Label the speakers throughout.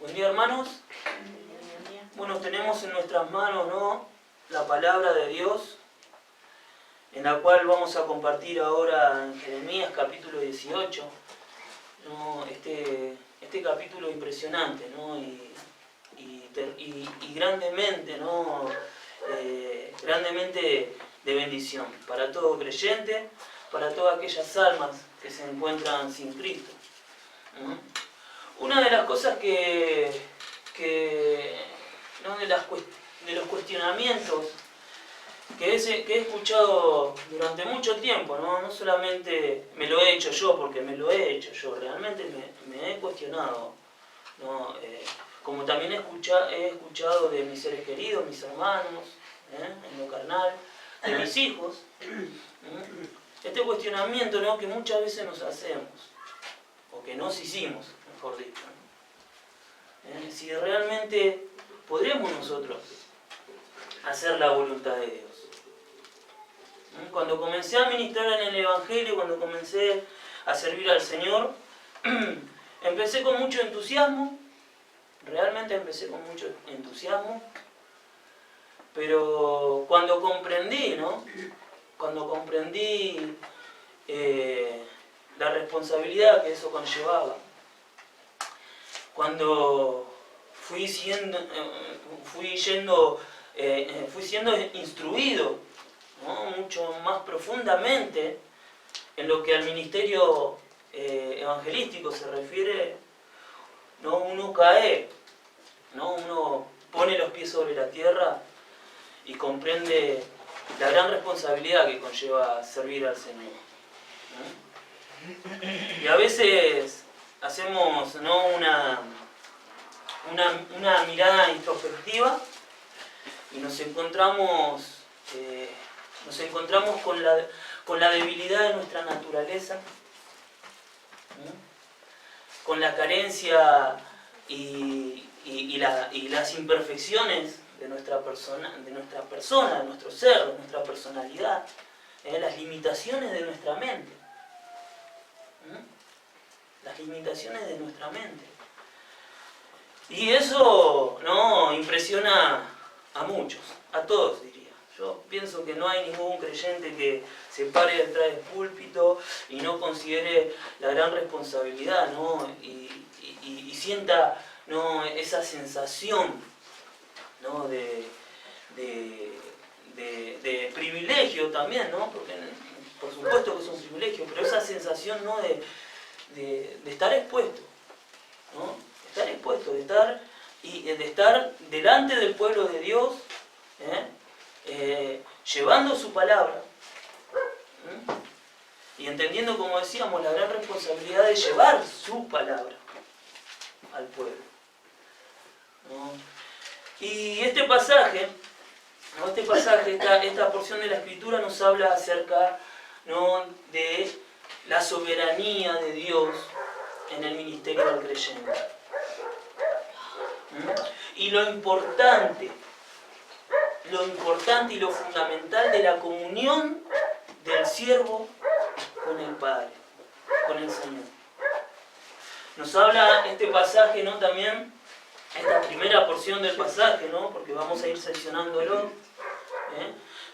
Speaker 1: Buen día, hermanos. Bueno, tenemos en nuestras manos, ¿no?, la palabra de Dios, en la cual vamos a compartir ahora en Jeremías capítulo 18, ¿no? Este capítulo impresionante, ¿no? y grandemente, ¿no? Grandemente de bendición para todo creyente, para todas aquellas almas que se encuentran sin Cristo. Una de las cosas ¿no?, de los cuestionamientos que he escuchado durante mucho tiempo, no solamente me lo he hecho yo, porque me lo he hecho yo, realmente me he cuestionado, ¿no? Como también he escuchado de mis seres queridos, mis hermanos, en lo carnal, de mis hijos, este cuestionamiento, ¿no?, que muchas veces nos hacemos, o que nos hicimos, mejor dicho, ¿no? Si realmente podremos nosotros hacer la voluntad de Dios. Cuando comencé a ministrar en el Evangelio, cuando comencé a servir al Señor, empecé con mucho entusiasmo, realmente empecé con mucho entusiasmo, pero cuando comprendí, ¿no?, cuando comprendí la responsabilidad que eso conllevaba, cuando fui siendo instruido, ¿no?, mucho más profundamente en lo que al ministerio evangelístico se refiere, ¿no?, uno cae, ¿no?, uno pone los pies sobre la tierra y comprende la gran responsabilidad que conlleva servir al Señor, ¿no? Y a veces hacemos, ¿no?, una mirada introspectiva y nos encontramos con la debilidad de nuestra naturaleza, con la carencia y las imperfecciones de nuestra persona, de nuestro ser, de nuestra personalidad, las limitaciones de nuestra mente. Las limitaciones de nuestra mente. Y eso, ¿no?, impresiona a muchos, a todos diría. Yo pienso que no hay ningún creyente que se pare detrás del púlpito y no considere la gran responsabilidad, ¿no?, y sienta, ¿no?, esa sensación, ¿no?, de privilegio también, ¿no?, porque por supuesto que es un privilegio, pero esa sensación, ¿no?, de estar expuesto, ¿no?, estar expuesto, de estar delante del pueblo de Dios, llevando su palabra, y entendiendo, como decíamos, la gran responsabilidad de llevar su palabra al pueblo, ¿no? Y este pasaje, ¿no?, esta porción de la Escritura nos habla acerca, ¿no?, de la soberanía de Dios en el ministerio del creyente. Y lo importante y lo fundamental de la comunión del siervo con el Padre, con el Señor. Nos habla este pasaje, ¿no?, también, esta primera porción del pasaje, ¿no?, porque vamos a ir seccionándolo,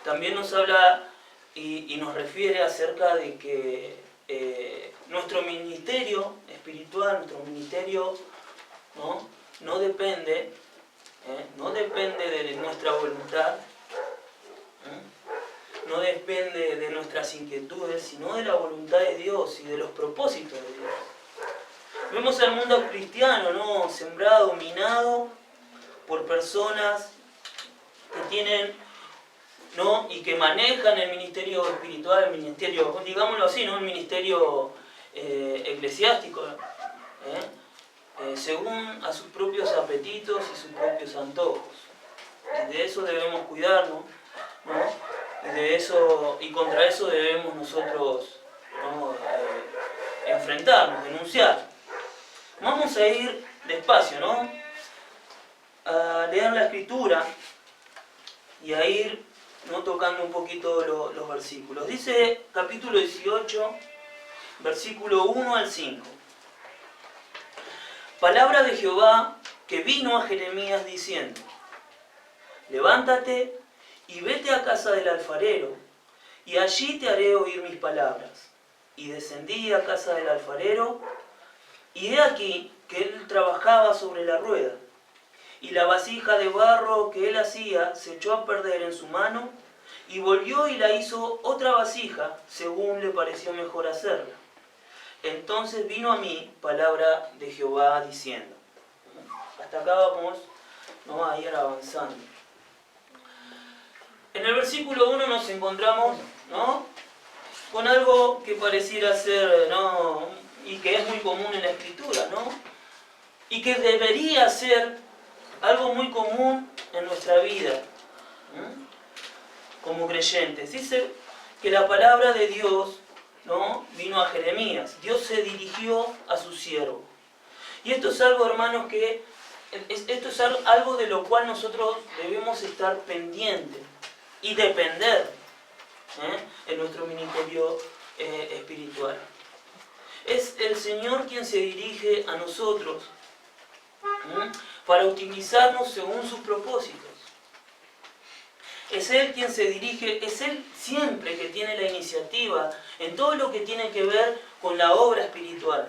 Speaker 1: también nos habla y nos refiere acerca de que nuestro ministerio espiritual, nuestro ministerio, no depende de nuestra voluntad, no depende de nuestras inquietudes, sino de la voluntad de Dios y de los propósitos de Dios. Vemos al mundo cristiano, ¿no?, sembrado, minado por personas que tienen, ¿no?, y que manejan el ministerio espiritual, el ministerio, digámoslo así, ¿no?, el ministerio eclesiástico, según a sus propios apetitos y sus propios antojos. Y de eso debemos cuidarnos, ¿no?, y contra eso debemos nosotros, ¿no?, enfrentarnos, denunciar. Vamos a ir despacio, ¿no?, a leer la Escritura y a ir, ¿no?, tocando un poquito los versículos. Dice capítulo 18, versículo 1 al 5. Palabra de Jehová que vino a Jeremías diciendo: levántate y vete a casa del alfarero, y allí te haré oír mis palabras. Y descendí a casa del alfarero, y he aquí que él trabajaba sobre la rueda, y la vasija de barro que él hacía se echó a perder en su mano, y volvió y la hizo otra vasija, según le pareció mejor hacerla. Entonces vino a mí palabra de Jehová diciendo. Hasta acá vamos a ir avanzando. En el versículo 1 nos encontramos, ¿no?, con algo que pareciera ser, ¿no?, y que es muy común en la Escritura, ¿no?, y que debería ser algo muy común en nuestra vida, como creyentes. Dice que la palabra de Dios, ¿no?, vino a Jeremías. Dios se dirigió a su siervo. Y esto es algo, hermanos, esto es algo de lo cual nosotros debemos estar pendientes y depender en nuestro ministerio espiritual. Es el Señor quien se dirige a nosotros para utilizarnos según sus propósitos. Es Él quien se dirige, es Él siempre que tiene la iniciativa en todo lo que tiene que ver con la obra espiritual,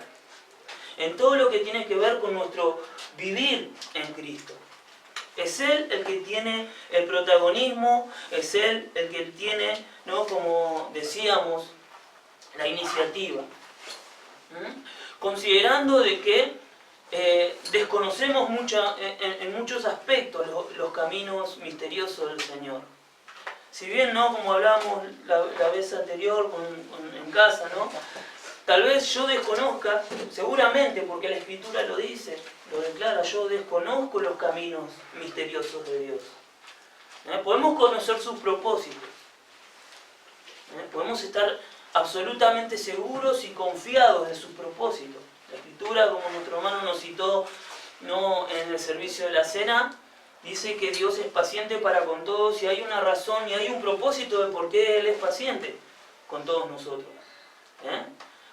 Speaker 1: en todo lo que tiene que ver con nuestro vivir en Cristo. Es Él el que tiene el protagonismo, es Él el que tiene, ¿no?, como decíamos, la iniciativa. Considerando de que desconocemos en muchos aspectos los caminos misteriosos del Señor. Si bien, ¿no?, como hablábamos la vez anterior en casa, ¿no?, tal vez yo desconozca, seguramente porque la Escritura lo dice, lo declara, yo desconozco los caminos misteriosos de Dios. Podemos conocer sus propósitos. Podemos estar absolutamente seguros y confiados de sus propósitos. La Escritura, como nuestro hermano nos citó, ¿no?, en el servicio de la cena, dice que Dios es paciente para con todos y hay una razón y hay un propósito de por qué Él es paciente con todos nosotros.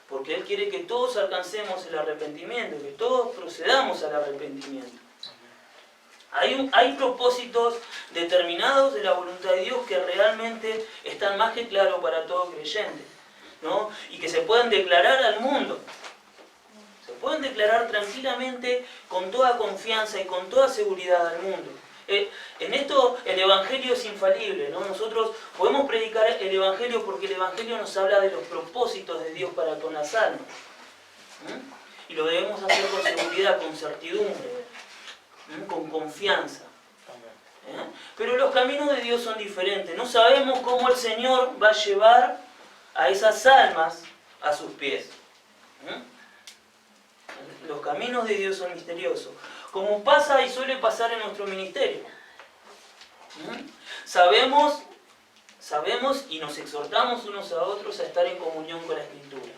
Speaker 1: Porque Él quiere que todos alcancemos el arrepentimiento, que todos procedamos al arrepentimiento. Hay propósitos determinados de la voluntad de Dios que realmente están más que claros para todo creyente, ¿no?, y que se pueden declarar al mundo. Se pueden declarar tranquilamente, con toda confianza y con toda seguridad al mundo. En esto el Evangelio es infalible, ¿no? Nosotros podemos predicar el Evangelio porque el Evangelio nos habla de los propósitos de Dios para con las almas. Y lo debemos hacer con seguridad, con certidumbre, con confianza. Pero los caminos de Dios son diferentes. No sabemos cómo el Señor va a llevar a esas almas a sus pies. Los caminos de Dios son misteriosos, como pasa y suele pasar en nuestro ministerio. Sabemos y nos exhortamos unos a otros a estar en comunión con la Escritura,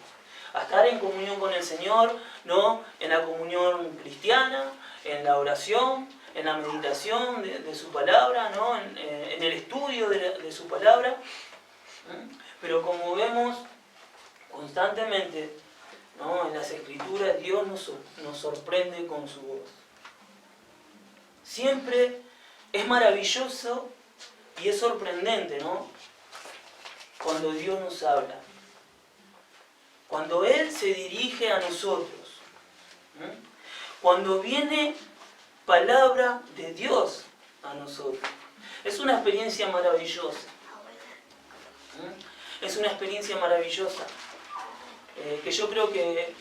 Speaker 1: a estar en comunión con el Señor, ¿no?, en la comunión cristiana, en la oración, en la meditación de su palabra, ¿no?, en el estudio de su palabra. Pero como vemos constantemente, ¿no?, en las Escrituras, Dios nos sorprende con su voz. Siempre es maravilloso y es sorprendente, ¿no?, cuando Dios nos habla. Cuando Él se dirige a nosotros. Cuando viene palabra de Dios a nosotros. Es una experiencia maravillosa. Es una experiencia maravillosa. Que yo creo que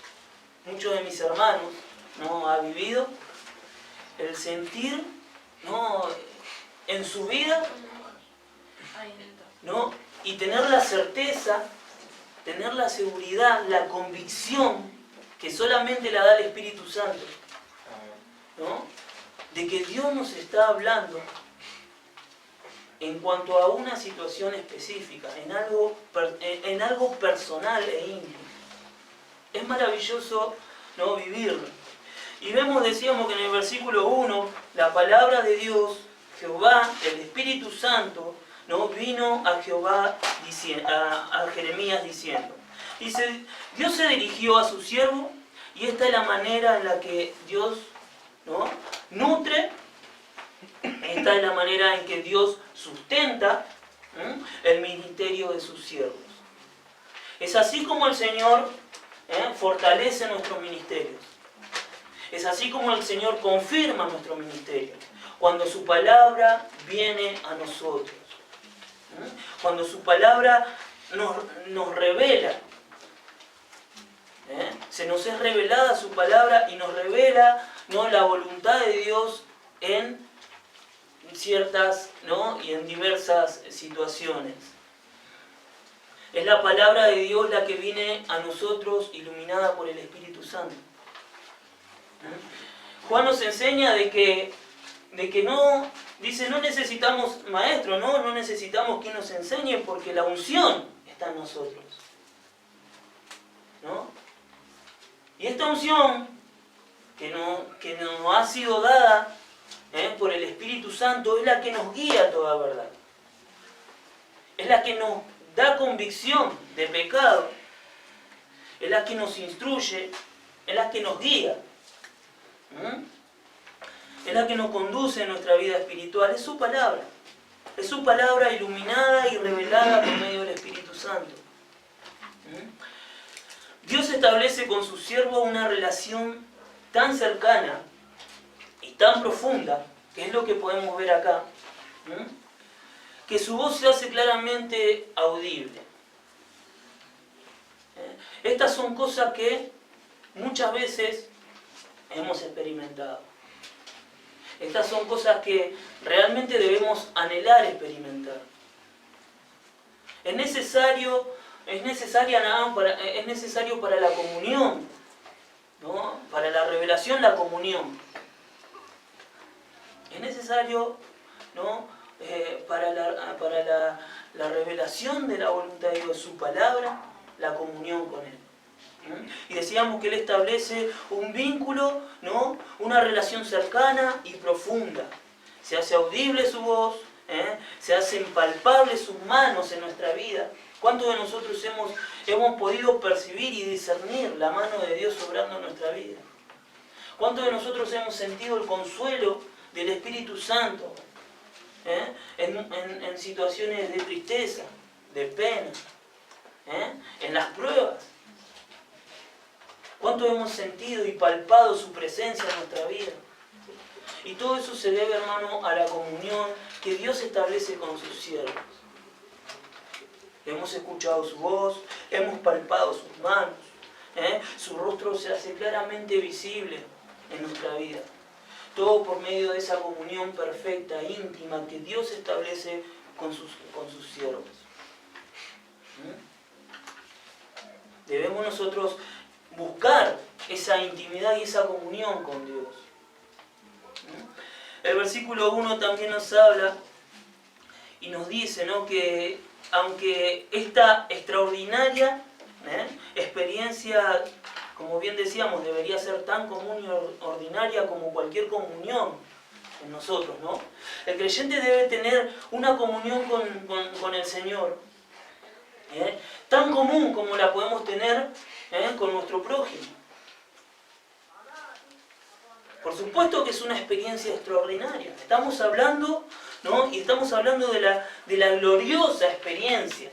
Speaker 1: muchos de mis hermanos, ¿no?, han vivido el sentir, ¿no?, en su vida, ¿no?, y tener la certeza, tener la seguridad, la convicción que solamente la da el Espíritu Santo, ¿no?, de que Dios nos está hablando en cuanto a una situación específica, en algo personal e íntimo. Es maravilloso, ¿no?, vivirlo. Y decíamos que en el versículo 1, la palabra de Dios, Jehová, el Espíritu Santo, ¿no?, vino a Jeremías diciendo. Dice, Dios se dirigió a su siervo y esta es la manera en la que Dios, ¿no?, nutre, esta es la manera en que Dios sustenta el ministerio de sus siervos. Es así como el Señor fortalece nuestros ministerios. Es así como el Señor confirma nuestro ministerio. Cuando su palabra viene a nosotros. Cuando su palabra nos revela. Se nos es revelada su palabra y nos revela, ¿no?, la voluntad de Dios en ciertas, ¿no?, y en diversas situaciones. Es la palabra de Dios la que viene a nosotros iluminada por el Espíritu Santo. Juan nos enseña de que no, dice, no necesitamos maestro, no necesitamos quien nos enseñe porque la unción está en nosotros, ¿no? Y esta unción que nos ha sido dada por el Espíritu Santo es la que nos guía a toda verdad. Es la que nos da convicción de pecado. Es la que nos instruye. Es la que nos guía. Es la que nos conduce en nuestra vida espiritual. Es su palabra. Es su palabra iluminada y revelada por medio del Espíritu Santo. Dios establece con su siervo una relación tan cercana y tan profunda, que es lo que podemos ver acá, que su voz se hace claramente audible. Estas son cosas que muchas veces hemos experimentado. Estas son cosas que realmente debemos anhelar experimentar. Es necesario para la comunión, ¿no? Para la revelación, la comunión. Es necesario, ¿no?, para la revelación de la voluntad de Dios, su palabra, la comunión con Él. Y decíamos que Él establece un vínculo, ¿no?, una relación cercana y profunda. Se hace audible su voz, se hacen palpables sus manos en nuestra vida. ¿Cuántos de nosotros hemos podido percibir y discernir la mano de Dios obrando en nuestra vida? ¿Cuántos de nosotros hemos sentido el consuelo del Espíritu Santo en situaciones de tristeza, de pena, en las pruebas? ¿Cuánto hemos sentido y palpado su presencia en nuestra vida? Y todo eso se debe, hermano, a la comunión que Dios establece con sus siervos. Hemos escuchado su voz, hemos palpado sus manos, su rostro se hace claramente visible en nuestra vida. Todo por medio de esa comunión perfecta, íntima, que Dios establece con sus siervos. Debemos nosotros buscar esa intimidad y esa comunión con Dios. El versículo 1 también nos habla y nos dice, ¿no?, que aunque esta extraordinaria experiencia, como bien decíamos, debería ser tan común y ordinaria como cualquier comunión en nosotros, ¿no? El creyente debe tener una comunión con el Señor, tan común como la podemos tener con nuestro prójimo. Por supuesto que es una experiencia extraordinaria. Estamos hablando, ¿no?, y estamos hablando de la gloriosa experiencia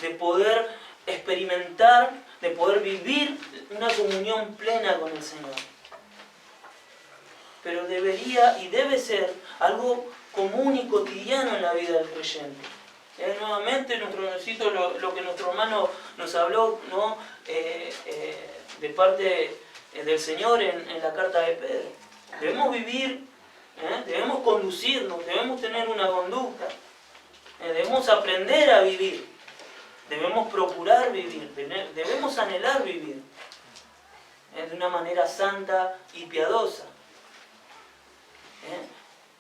Speaker 1: de poder experimentar, de poder vivir una comunión plena con el Señor. Pero debería y debe ser algo común y cotidiano en la vida del creyente. Nuevamente, lo que nuestro hermano nos habló, ¿no?, de parte del Señor en la carta de Pedro. Debemos vivir, debemos conducirnos, debemos tener una conducta, debemos aprender a vivir, debemos procurar vivir, debemos anhelar vivir de una manera santa y piadosa.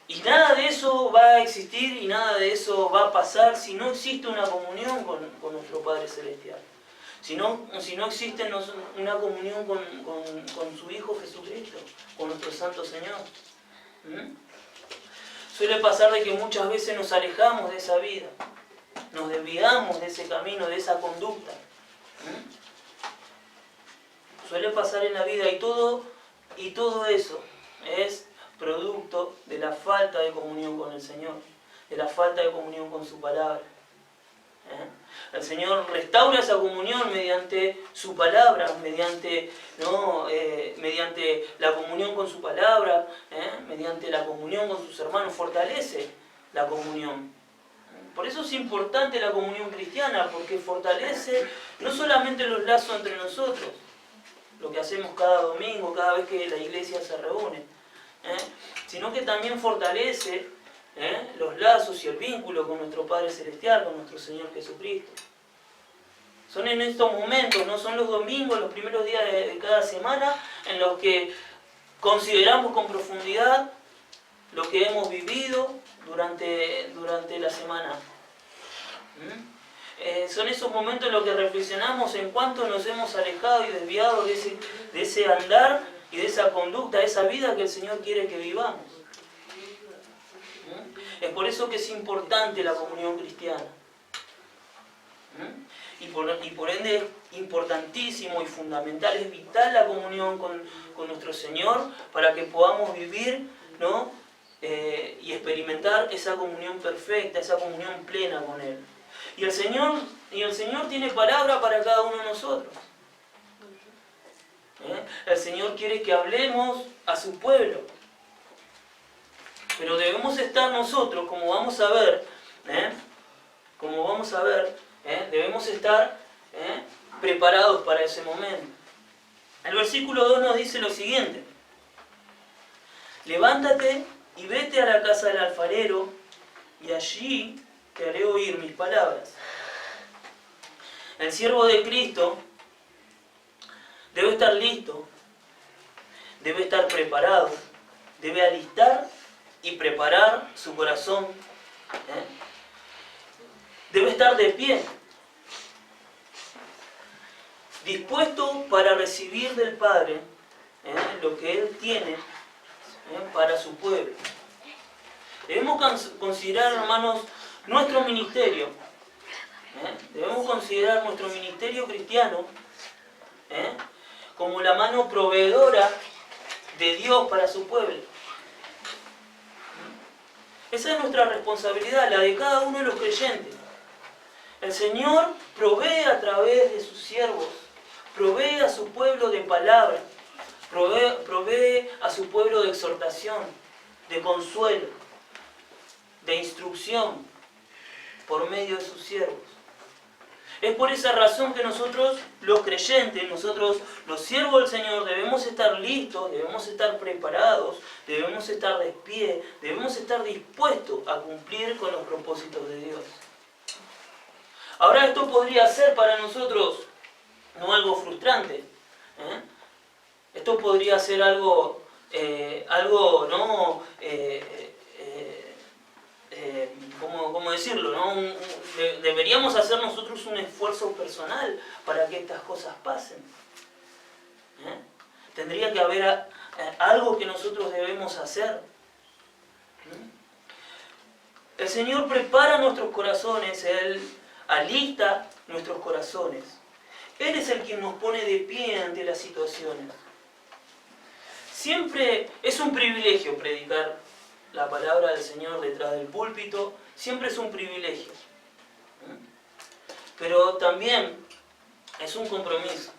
Speaker 1: Y nada de eso va a existir y nada de eso va a pasar si no existe una comunión con nuestro Padre Celestial. Si no existe una comunión con su Hijo Jesucristo, con nuestro Santo Señor. Suele pasar de que muchas veces nos alejamos de esa vida, nos desviamos de ese camino, de esa conducta. Suele pasar en la vida y todo Y todo eso es producto de la falta de comunión con el Señor, de la falta de comunión con su palabra. El Señor restaura esa comunión mediante su palabra, mediante la comunión con su palabra, mediante la comunión con sus hermanos, fortalece la comunión. Por eso es importante la comunión cristiana, porque fortalece no solamente los lazos entre nosotros, lo que hacemos cada domingo, cada vez que la iglesia se reúne, sino que también fortalece los lazos y el vínculo con nuestro Padre Celestial, con nuestro Señor Jesucristo. Son en estos momentos, no son los domingos, los primeros días de cada semana, en los que consideramos con profundidad lo que hemos vivido durante la semana. Son esos momentos en los que reflexionamos en cuánto nos hemos alejado y desviado de ese andar y de esa conducta, de esa vida que el Señor quiere que vivamos. Es por eso que es importante la comunión cristiana. Y por ende es importantísimo y fundamental, es vital la comunión con nuestro Señor para que podamos vivir, ¿no? Y experimentar esa comunión perfecta, esa comunión plena con Él. Y el Señor tiene palabra para cada uno de nosotros. El Señor quiere que hablemos a su pueblo. Pero debemos estar nosotros, como vamos a ver, debemos estar preparados para ese momento. El versículo 2 nos dice lo siguiente: levántate y vete a la casa del alfarero, y allí te haré oír mis palabras. El siervo de Cristo debe estar listo, debe estar preparado, debe alistar y preparar su corazón. Debe estar de pie, dispuesto para recibir del Padre lo que Él tiene para su pueblo. Debemos considerar, hermanos, nuestro ministerio. Debemos considerar nuestro ministerio cristiano como la mano proveedora de Dios para su pueblo. Esa es nuestra responsabilidad, la de cada uno de los creyentes. El Señor provee a través de sus siervos, provee a su pueblo de palabra, provee a su pueblo de exhortación, de consuelo, de instrucción, por medio de sus siervos. Es por esa razón que nosotros, los creyentes, nosotros, los siervos del Señor, debemos estar listos, debemos estar preparados, debemos estar de pie, debemos estar dispuestos a cumplir con los propósitos de Dios. Ahora, esto podría ser para nosotros no algo frustrante. Esto podría ser algo ¿no? ¿Cómo decirlo? ¿No? Deberíamos hacer nosotros un esfuerzo personal para que estas cosas pasen. Tendría que haber algo que nosotros debemos hacer. El Señor prepara nuestros corazones, Él alista nuestros corazones. Él es el quien nos pone de pie ante las situaciones. Siempre es un privilegio predicar la palabra del Señor detrás del púlpito, siempre es un privilegio. Pero también es un compromiso.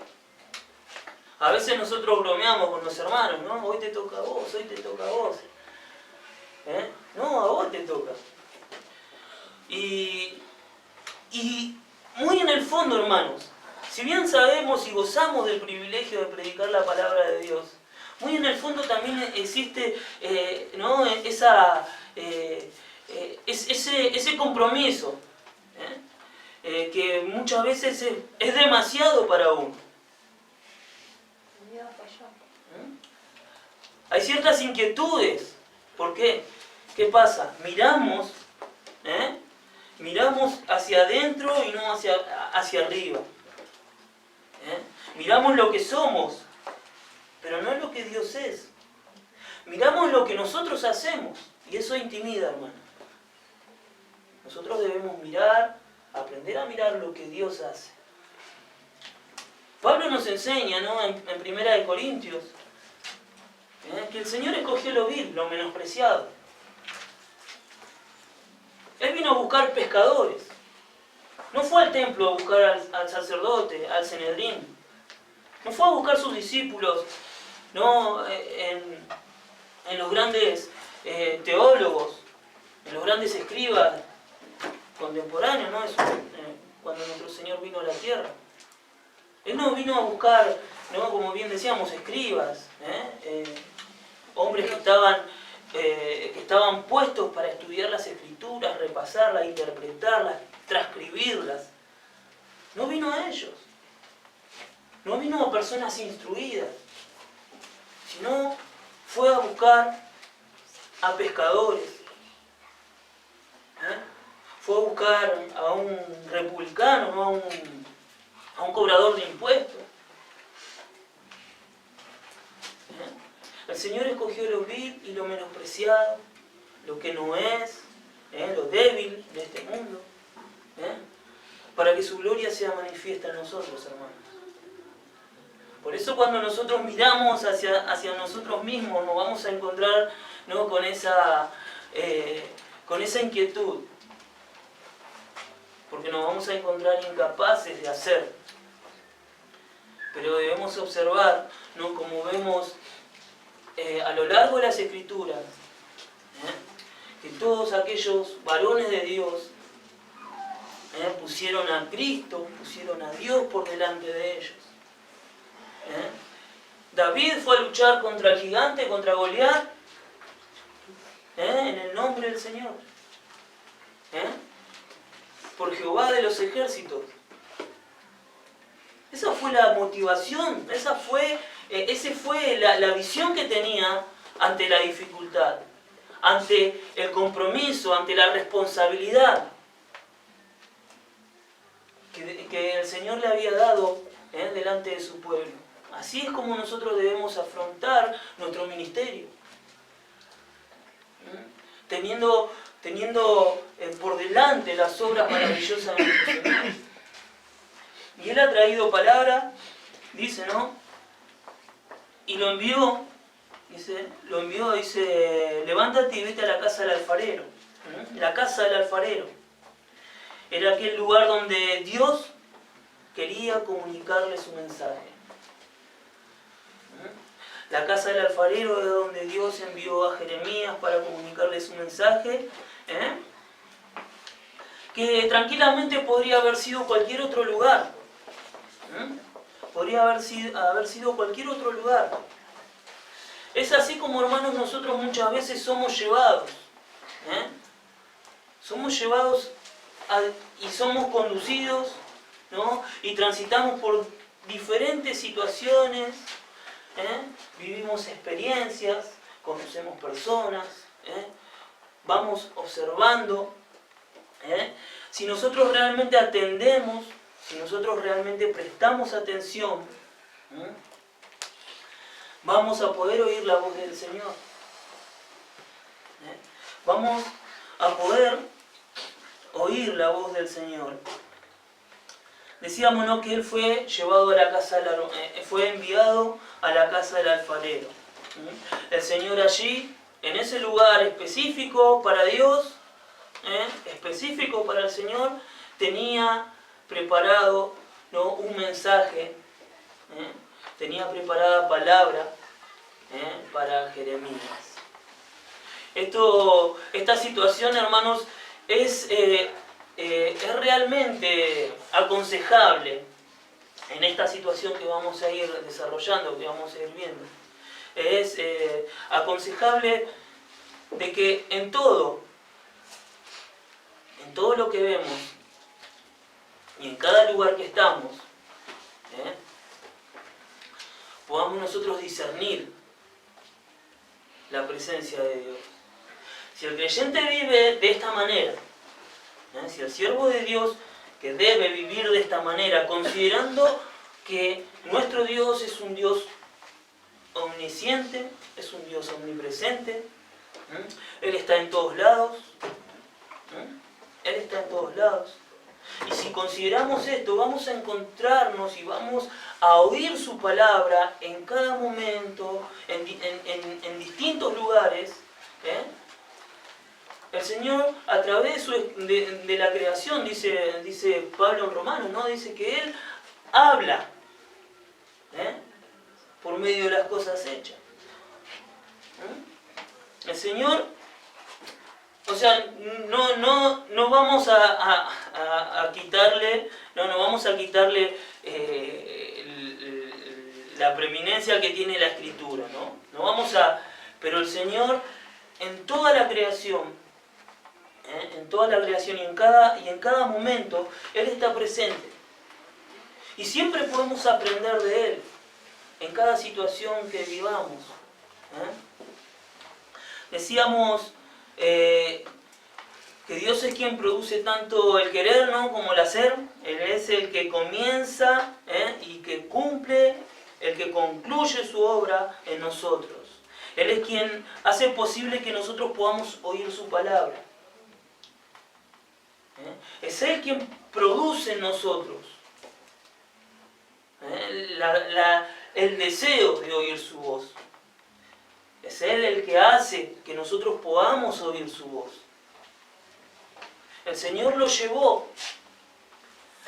Speaker 1: A veces nosotros bromeamos con los hermanos, ¿no? Hoy te toca a vos, hoy te toca a vos. No, a vos te toca. Y muy en el fondo, hermanos, si bien sabemos y gozamos del privilegio de predicar la palabra de Dios, muy en el fondo también existe ¿no? ese compromiso que muchas veces es demasiado para uno. Hay ciertas inquietudes. ¿Por qué? ¿Qué pasa? Miramos hacia adentro y no hacia arriba. Miramos lo que somos, pero no es lo que Dios es. Miramos lo que nosotros hacemos, y eso intimida, hermano. Nosotros debemos aprender a mirar lo que Dios hace. Pablo nos enseña, ¿no? en 1 Corintios, Que el Señor escogió lo vil, lo menospreciado. Él vino a buscar pescadores. No fue al templo a buscar al sacerdote, al Sanedrín. No fue a buscar sus discípulos, ¿no? En los grandes teólogos, en los grandes escribas contemporáneos, ¿no? Cuando nuestro Señor vino a la tierra. Él no vino a buscar, ¿no? Como bien decíamos, escribas, hombres que estaban puestos para estudiar las Escrituras, repasarlas, interpretarlas, transcribirlas. No vino a ellos. No vino a personas instruidas, sino fue a buscar a pescadores. Fue a buscar a un republicano, ¿no? a un cobrador de impuestos. El Señor escogió lo vil y lo menospreciado, lo que no es, lo débil de este mundo, para que su gloria sea manifiesta en nosotros, hermanos. Por eso cuando nosotros miramos hacia nosotros mismos, nos vamos a encontrar, ¿no? con esa inquietud. Porque nos vamos a encontrar incapaces de hacer. Pero debemos observar, ¿no? Como vemos a lo largo de las Escrituras, que todos aquellos varones de Dios pusieron a Cristo, pusieron a Dios por delante de ellos. David fue a luchar contra el gigante, contra Goliat, en el nombre del Señor. Por Jehová de los ejércitos. Esa fue la motivación, esa fue la visión que tenía ante la dificultad, ante el compromiso, ante la responsabilidad que el Señor le había dado delante de su pueblo. Así es como nosotros debemos afrontar nuestro ministerio. Teniendo por delante las obras maravillosas de nuestro Señor. Y Él ha traído palabra, dice, ¿no? Y lo envió, dice, levántate y vete a la casa del alfarero. La casa del alfarero. Era aquel lugar donde Dios quería comunicarle su mensaje. La casa del alfarero es donde Dios envió a Jeremías para comunicarle su mensaje, que tranquilamente podría haber sido cualquier otro lugar. Podría haber sido cualquier otro lugar. Es así como, hermanos, nosotros muchas veces somos llevados. Somos llevados y somos conducidos, ¿no? Y transitamos por diferentes situaciones. Vivimos experiencias, conocemos personas, vamos observando. Si nosotros realmente atendemos, si nosotros realmente prestamos atención, vamos a poder oír la voz del Señor. Vamos a poder oír la voz del Señor. Decíamos, ¿no?, que Él fue llevado a la casa, fue enviado a la casa del alfarero. El Señor allí, en ese lugar específico para Dios, específico para el Señor, tenía preparado, ¿no?, un mensaje, tenía preparada palabra para Jeremías. Esta situación, hermanos, es realmente aconsejable en esta situación que vamos a ir desarrollando, que vamos a ir viendo. Es aconsejable de que en todo lo que vemos y en cada lugar que estamos, podamos nosotros discernir la presencia de Dios. Si el creyente vive de esta manera, si el siervo de Dios que debe vivir de esta manera, considerando que nuestro Dios es un Dios omnisciente, es un Dios omnipresente, Él está en todos lados, Él está en todos lados. Y si consideramos esto, vamos a encontrarnos y vamos a oír su palabra en cada momento, en distintos lugares. El Señor, a través de la creación, dice Pablo en Romanos, ¿no? Dice que Él habla por medio de las cosas hechas. El Señor, o sea, no vamos a quitarle, no vamos a quitarle la preeminencia que tiene la Escritura, ¿no? No vamos a, pero el Señor en toda la creación, y en cada momento, Él está presente. Y siempre podemos aprender de Él, en cada situación que vivamos. Decíamos que Dios es quien produce tanto el querer, ¿no?, como el hacer. Él es el que comienza y que cumple, el que concluye su obra en nosotros. Él es quien hace posible que nosotros podamos oír su palabra. Es Él quien produce en nosotros el deseo de oír su voz. Es Él el que hace que nosotros podamos oír su voz. El Señor lo llevó.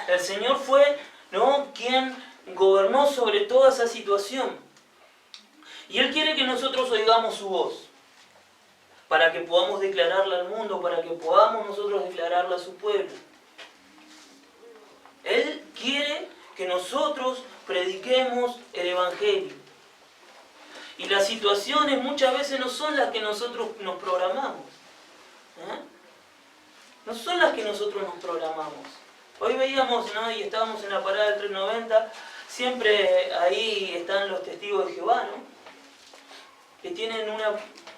Speaker 1: El Señor fue, ¿no?, quien gobernó sobre toda esa situación. Y Él quiere que nosotros oigamos su voz, para que podamos declararla al mundo, para que podamos nosotros declararla a su pueblo. Él quiere que nosotros prediquemos el Evangelio. Y las situaciones muchas veces no son las que nosotros nos programamos. No son las que nosotros nos programamos. Hoy veíamos, ¿no?, y estábamos en la parada del 390, siempre ahí están los testigos de Jehová, ¿no?, que tienen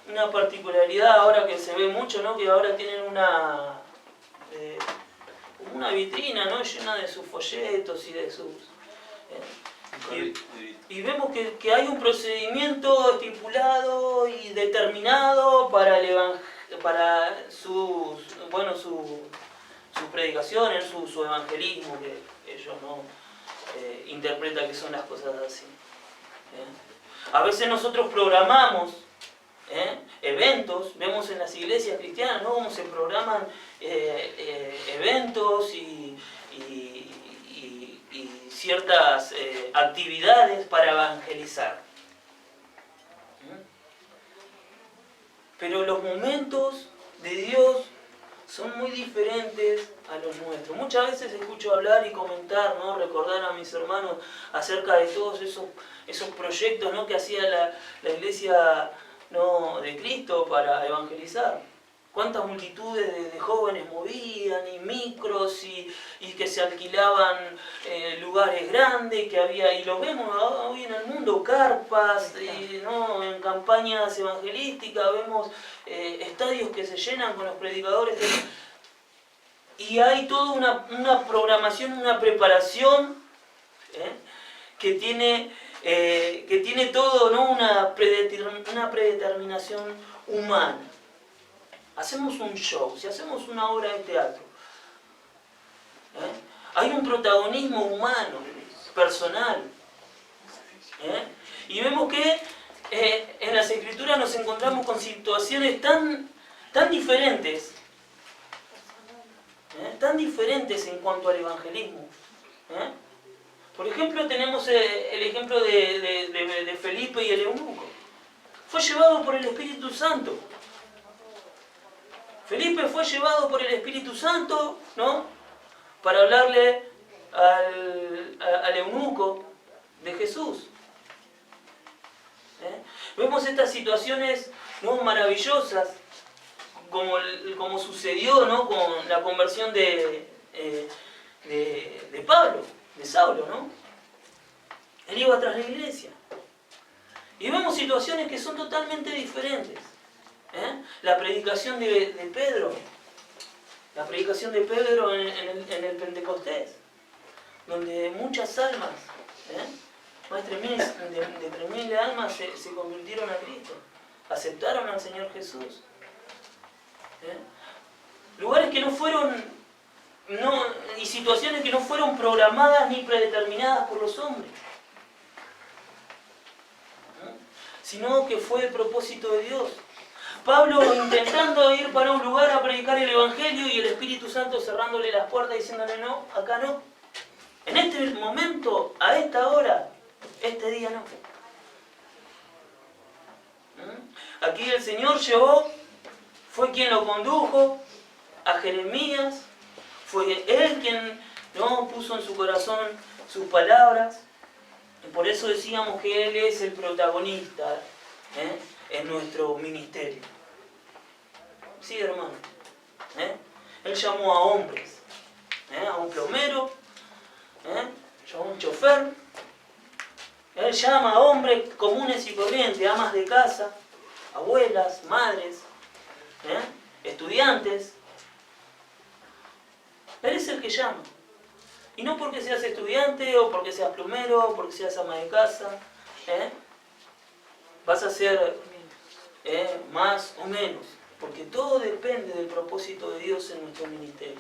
Speaker 1: una particularidad ahora que se ve mucho, ¿no?, que ahora tienen una vitrina, ¿no?, llena de sus folletos y de sus... y vemos que hay un procedimiento estipulado y determinado para sus predicaciones, su evangelismo, que ellos no interpretan que son las cosas así. A veces nosotros programamos eventos, vemos en las iglesias cristianas, ¿no?, cómo se programan eventos y ciertas actividades para evangelizar. Pero los momentos de Dios son muy diferentes a los nuestros. Muchas veces escucho hablar y comentar, ¿no?, recordar a mis hermanos acerca de todos esos proyectos, ¿no?, que hacía la iglesia, ¿no?, de Cristo para evangelizar. Cuántas multitudes de jóvenes movían, y micros, y que se alquilaban lugares grandes, que había, y lo vemos hoy en el mundo, carpas, ¿no?, en campañas evangelísticas, vemos estadios que se llenan con los predicadores. Y hay toda una programación, una preparación que tiene todo, ¿no?, una predeterminación humana. Hacemos un show, si hacemos una obra de teatro, hay un protagonismo humano, personal. Y vemos que en las Escrituras nos encontramos con situaciones tan diferentes, tan diferentes en cuanto al evangelismo. Por ejemplo, tenemos el ejemplo de Felipe y el eunuco. Fue llevado por el Espíritu Santo. Felipe fue llevado por el Espíritu Santo, ¿no?, para hablarle al eunuco de Jesús. Vemos estas situaciones, ¿no?, maravillosas, como sucedió, ¿no?, con la conversión de Pablo, de Saulo, ¿no? Él iba tras la iglesia. Y vemos situaciones que son totalmente diferentes. La predicación de Pedro, en el Pentecostés, donde muchas almas, más de 3.000 almas se convirtieron a Cristo, aceptaron al Señor Jesús. Lugares que no fueron y situaciones que no fueron programadas ni predeterminadas por los hombres, sino que fue el propósito de Dios. Pablo intentando ir para un lugar a predicar el Evangelio y el Espíritu Santo cerrándole las puertas diciéndole no, acá no. En este momento, a esta hora, este día no. Aquí el Señor fue quien lo condujo a Jeremías, fue Él quien puso en su corazón sus palabras. Y por eso decíamos que Él es el protagonista en nuestro ministerio. Sí, hermano. Él llamó a hombres, a un plomero, llamó a un chofer. Él llama a hombres comunes y corrientes, amas de casa, abuelas, madres, estudiantes. Él es el que llama. Y no porque seas estudiante, o porque seas plomero, o porque seas ama de casa, vas a ser más o menos. Porque todo depende del propósito de Dios en nuestro ministerio.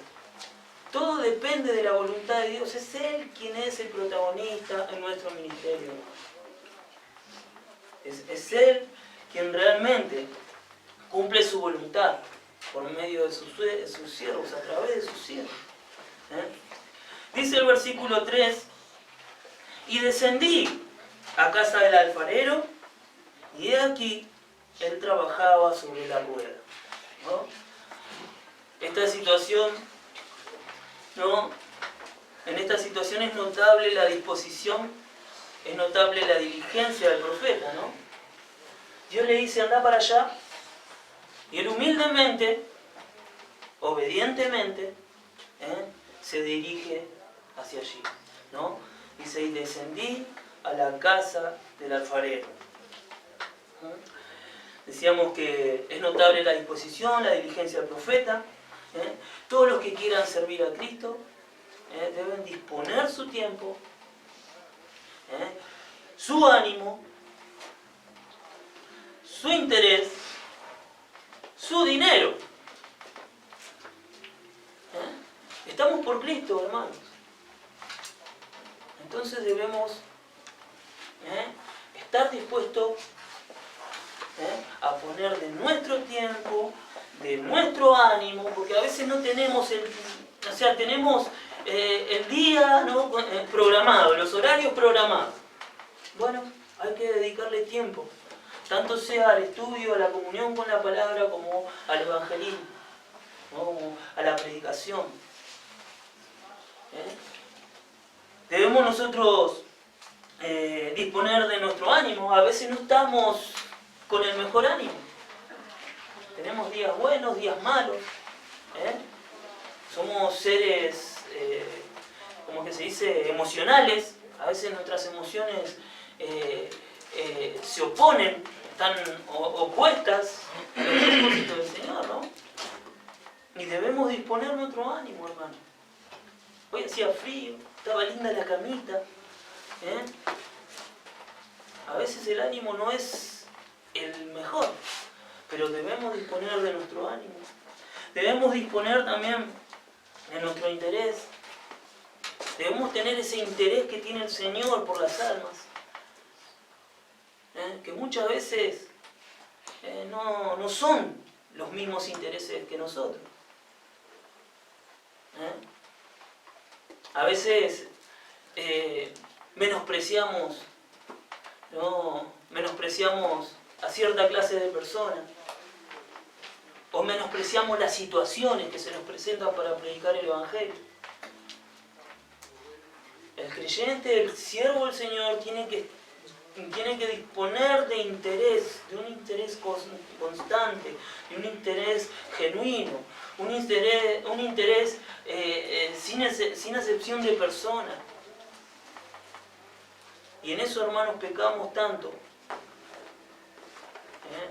Speaker 1: Todo depende de la voluntad de Dios. Es Él quien es el protagonista en nuestro ministerio. Es Él quien realmente cumple su voluntad por medio de sus siervos, a través de sus siervos. Dice el versículo 3, y descendí a casa del alfarero, y he aquí, él trabajaba sobre la rueda. Esta situación, en esta situación es notable la disposición, es notable la diligencia del profeta, Dios le dice, anda para allá, y él humildemente, obedientemente, se dirige hacia allí, Dice, y descendí a la casa del alfarero. Decíamos que es notable la disposición, la diligencia del profeta. Todos los que quieran servir a Cristo deben disponer su tiempo, su ánimo, su interés, su dinero. Estamos por Cristo, hermanos. Entonces debemos estar dispuestos a poner de nuestro tiempo, de nuestro ánimo, porque a veces no tenemos tenemos el día programado, los horarios programados. Bueno, hay que dedicarle tiempo, tanto sea al estudio, a la comunión con la palabra, como al evangelismo, como a la predicación. Debemos nosotros disponer de nuestro ánimo. A veces no estamos con el mejor ánimo. Tenemos días buenos, días malos. Somos seres, como que se dice, emocionales. A veces nuestras emociones se oponen, están opuestas a los propósitos del Señor, Y debemos disponer nuestro ánimo, hermano. Hoy hacía frío, estaba linda la camita. A veces el ánimo no es el mejor, pero debemos disponer de nuestro ánimo. Debemos disponer también de nuestro interés. Debemos tener ese interés que tiene el Señor por las almas. Que muchas veces no son los mismos intereses que nosotros. A veces menospreciamos a cierta clase de personas, o menospreciamos las situaciones que se nos presentan para predicar el Evangelio. El creyente, el siervo del Señor, tiene que disponer de interés, de un interés constante, de un interés genuino, un interés sin acepción de persona. Y en eso, hermanos, pecamos tanto,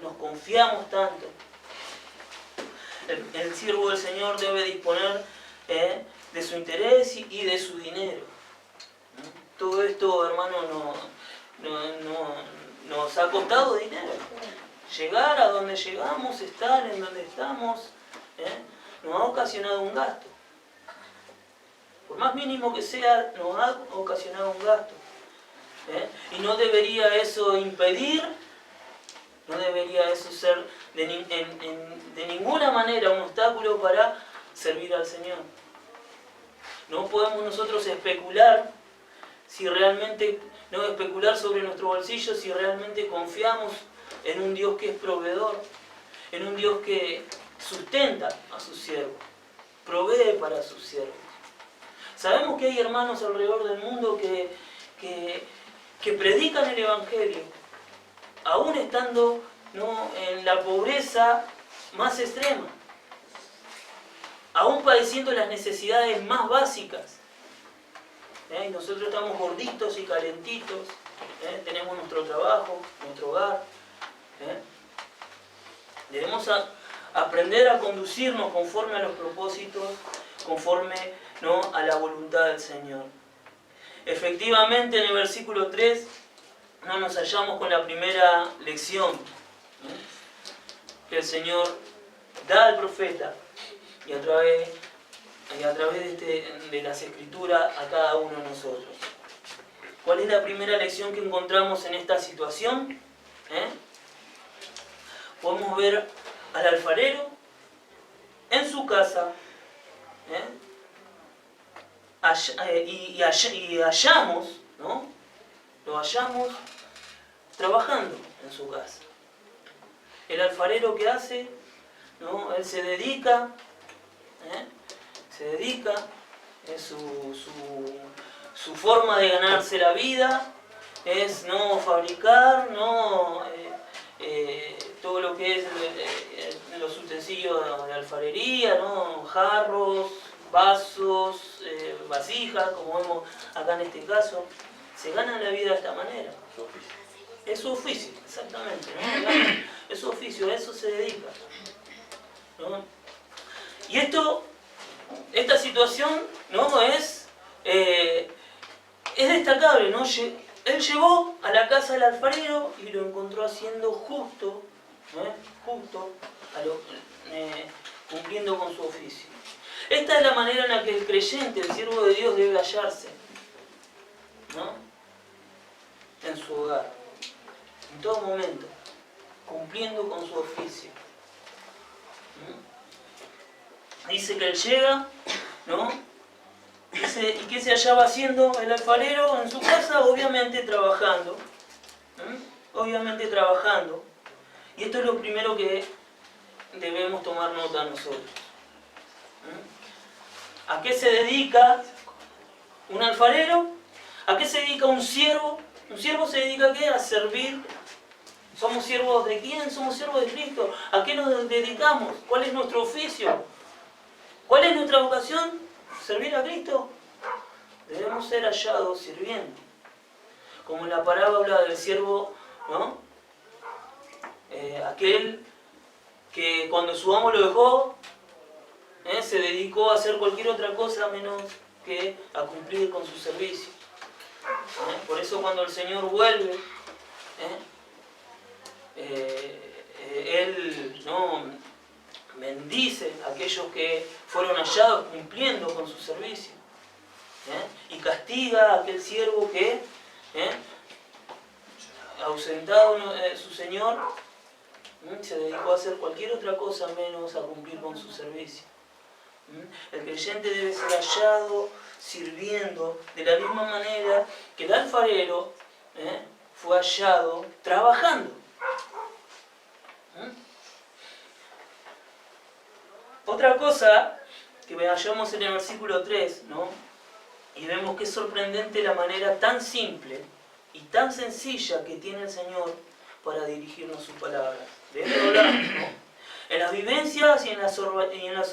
Speaker 1: nos confiamos tanto. El siervo del Señor debe disponer de su interés y de su dinero. Todo esto, hermano, nos ha costado dinero. Llegar a donde llegamos, estar en donde estamos, nos ha ocasionado un gasto. por más mínimo que sea, nos ha ocasionado un gasto. Y no debería eso impedir, no debería eso ser de ninguna manera un obstáculo para servir al Señor. No podemos nosotros especular si realmente, no especular sobre nuestro bolsillo si realmente confiamos en un Dios que es proveedor, en un Dios que sustenta a sus siervos, provee para sus siervos. Sabemos que hay hermanos alrededor del mundo que predican el Evangelio, aún estando, ¿no?, en la pobreza más extrema, aún padeciendo las necesidades más básicas. Y nosotros estamos gorditos y calentitos, tenemos nuestro trabajo, nuestro hogar. Debemos aprender a conducirnos conforme a los propósitos, conforme, ¿no?, a la voluntad del Señor. Efectivamente, en el versículo 3 no nos hallamos con la primera lección que el Señor da al profeta y a través de las Escrituras a cada uno de nosotros. ¿Cuál es la primera lección que encontramos en esta situación? Podemos ver al alfarero en su casa, y hallamos, ¿no?, lo hallamos trabajando en su casa. El alfarero, ¿qué hace? ¿No? Él se dedica, su forma de ganarse la vida es no fabricar, todo lo que es los utensilios de alfarería, ¿no?, jarros, vasos, vasijas, como vemos acá en este caso. Se gana la vida de esta manera. Es su oficio, exactamente, ¿no? Es su oficio, a eso se dedica, ¿no? Y esta situación, ¿no?, es destacable, ¿no? Él llegó a la casa del alfarero y lo encontró haciendo justo, cumpliendo con su oficio. Esta es la manera en la que el creyente, el siervo de Dios, debe hallarse, ¿no?, en su hogar, en todo momento, cumpliendo con su oficio. Dice que él llega, ¿no? Dice, ¿y qué se hallaba haciendo el alfarero en su casa? Obviamente trabajando. Obviamente trabajando. Y esto es lo primero que debemos tomar nota nosotros. ¿A qué se dedica un alfarero? ¿A qué se dedica un siervo? Un siervo se dedica ¿a qué? A servir. ¿Somos siervos de quién? Somos siervos de Cristo. ¿A qué nos dedicamos? ¿Cuál es nuestro oficio? ¿Cuál es nuestra vocación? ¿Servir a Cristo? Debemos ser hallados sirviendo. Como en la parábola del siervo, ¿no? Aquel que cuando su amo lo dejó, se dedicó a hacer cualquier otra cosa menos que a cumplir con su servicio. Por eso cuando el Señor vuelve, Él, ¿no?, bendice a aquellos que fueron hallados cumpliendo con su servicio, y castiga a aquel siervo que, ausentado su Señor, se dedicó a hacer cualquier otra cosa menos a cumplir con su servicio. El creyente debe ser hallado sirviendo de la misma manera que el alfarero fue hallado trabajando. Otra cosa que hallamos en el versículo 3, ¿no?, y vemos que es sorprendente la manera tan simple y tan sencilla que tiene el Señor para dirigirnos sus palabras. De esto hablamos, ¿no?, en las vivencias y en las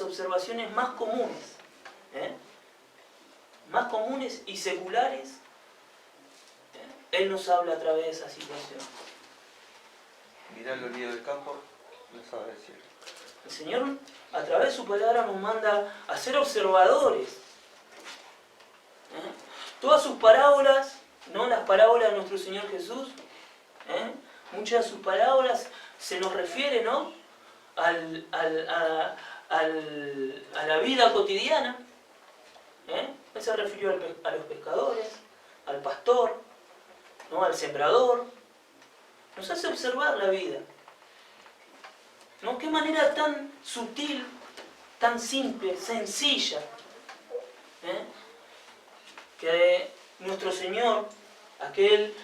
Speaker 1: observaciones más comunes y seculares, Él nos habla a través de esa situación.
Speaker 2: Mirá los líos del campo, no sabe decir.
Speaker 1: El Señor, a través de su palabra, nos manda a ser observadores. Todas sus parábolas, ¿no?, las parábolas de nuestro Señor Jesús, muchas de sus parábolas se nos refieren, ¿no?, a la vida cotidiana. Él se refirió a los pescadores, al pastor, ¿no? Al sembrador. Nos hace observar la vida, ¿no? Qué manera tan sutil, tan simple, sencilla, que nuestro Señor, aquel,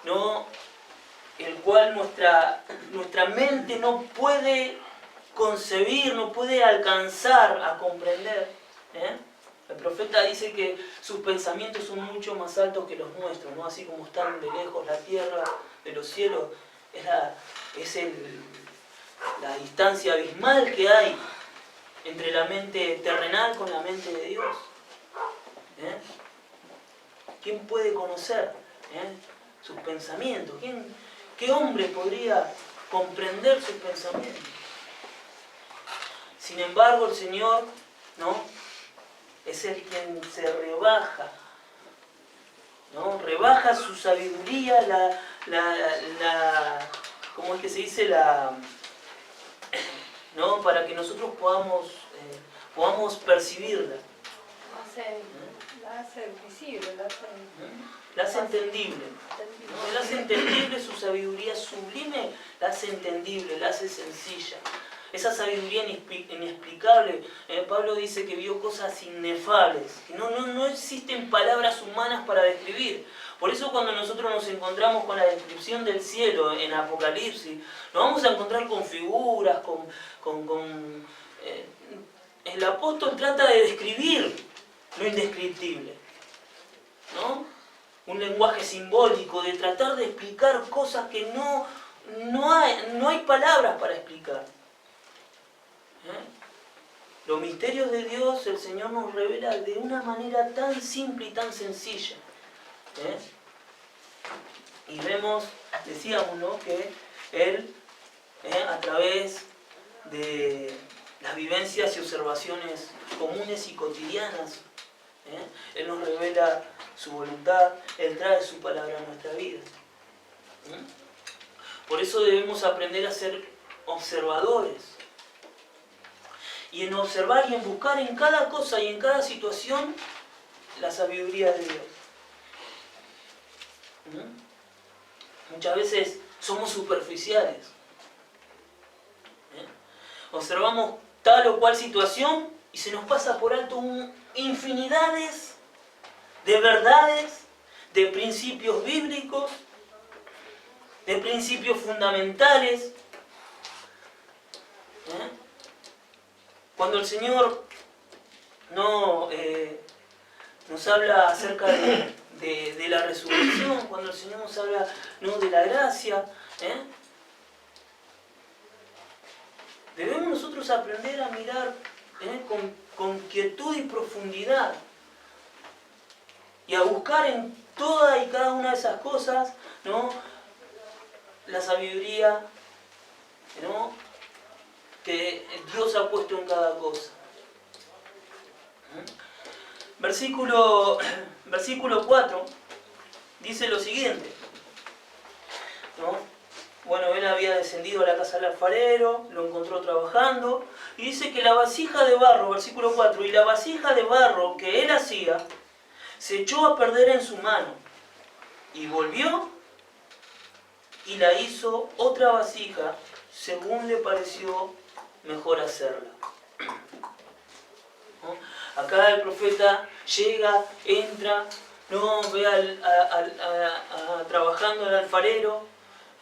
Speaker 1: ¿no?, el cual nuestra mente no puede concebir, no puede alcanzar a comprender. El profeta dice que sus pensamientos son mucho más altos que los nuestros, ¿no? Así como están de lejos la tierra de los cielos, es la distancia abismal que hay entre la mente terrenal con la mente de Dios. ¿Quién puede conocer sus pensamientos? ¿Qué hombre podría comprender sus pensamientos? Sin embargo, el Señor, ¿no?, es el quien se rebaja, ¿no? Rebaja su sabiduría, ¿cómo es que se dice? ¿No? Para que nosotros podamos percibirla.
Speaker 3: La hace visible,
Speaker 1: la hace entendible. ¿No? La hace entendible, su sabiduría sublime, la hace entendible, la hace sencilla. Esa sabiduría inexplicable, Pablo dice que vio cosas inefables, que no existen palabras humanas para describir. Por eso cuando nosotros nos encontramos con la descripción del cielo en Apocalipsis, nos vamos a encontrar con figuras, el apóstol trata de describir lo indescriptible, ¿no? Un lenguaje simbólico, de tratar de explicar cosas que no hay palabras para explicar. Los misterios de Dios el Señor nos revela de una manera tan simple y tan sencilla. Y vemos, decíamos, ¿no?, que Él, a través de las vivencias y observaciones comunes y cotidianas, Él nos revela su voluntad, Él trae su palabra a nuestra vida. Por eso debemos aprender a ser observadores. Y en observar y en buscar en cada cosa y en cada situación la sabiduría de Dios. Muchas veces somos superficiales. Observamos tal o cual situación y se nos pasa por alto infinidades de verdades, de principios bíblicos, de principios fundamentales. Cuando el Señor nos habla acerca de la resurrección, cuando el Señor nos habla, ¿no?, de la gracia, debemos nosotros aprender a mirar con quietud y profundidad y a buscar en toda y cada una de esas cosas, ¿no?, la sabiduría, ¿no?, que Dios ha puesto en cada cosa. Versículo 4 dice lo siguiente, ¿no? Bueno, él había descendido a la casa del alfarero, lo encontró trabajando, y dice que la vasija de barro, versículo 4, y la vasija de barro que él hacía, se echó a perder en su mano, y volvió y la hizo otra vasija, según le pareció mejor hacerla. ¿No? Acá el profeta llega, entra, no ve trabajando el alfarero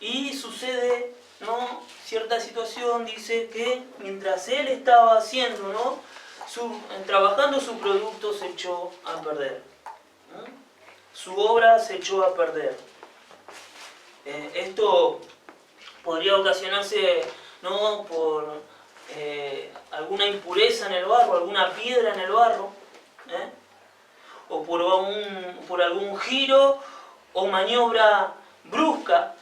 Speaker 1: y sucede, ¿no?, cierta situación. Dice que mientras él estaba haciendo, ¿no?, trabajando su producto, se echó a perder. Su obra se echó a perder. Esto podría ocasionarse, ¿no?, por alguna impureza en el barro, alguna piedra en el barro, o por algún giro o maniobra brusca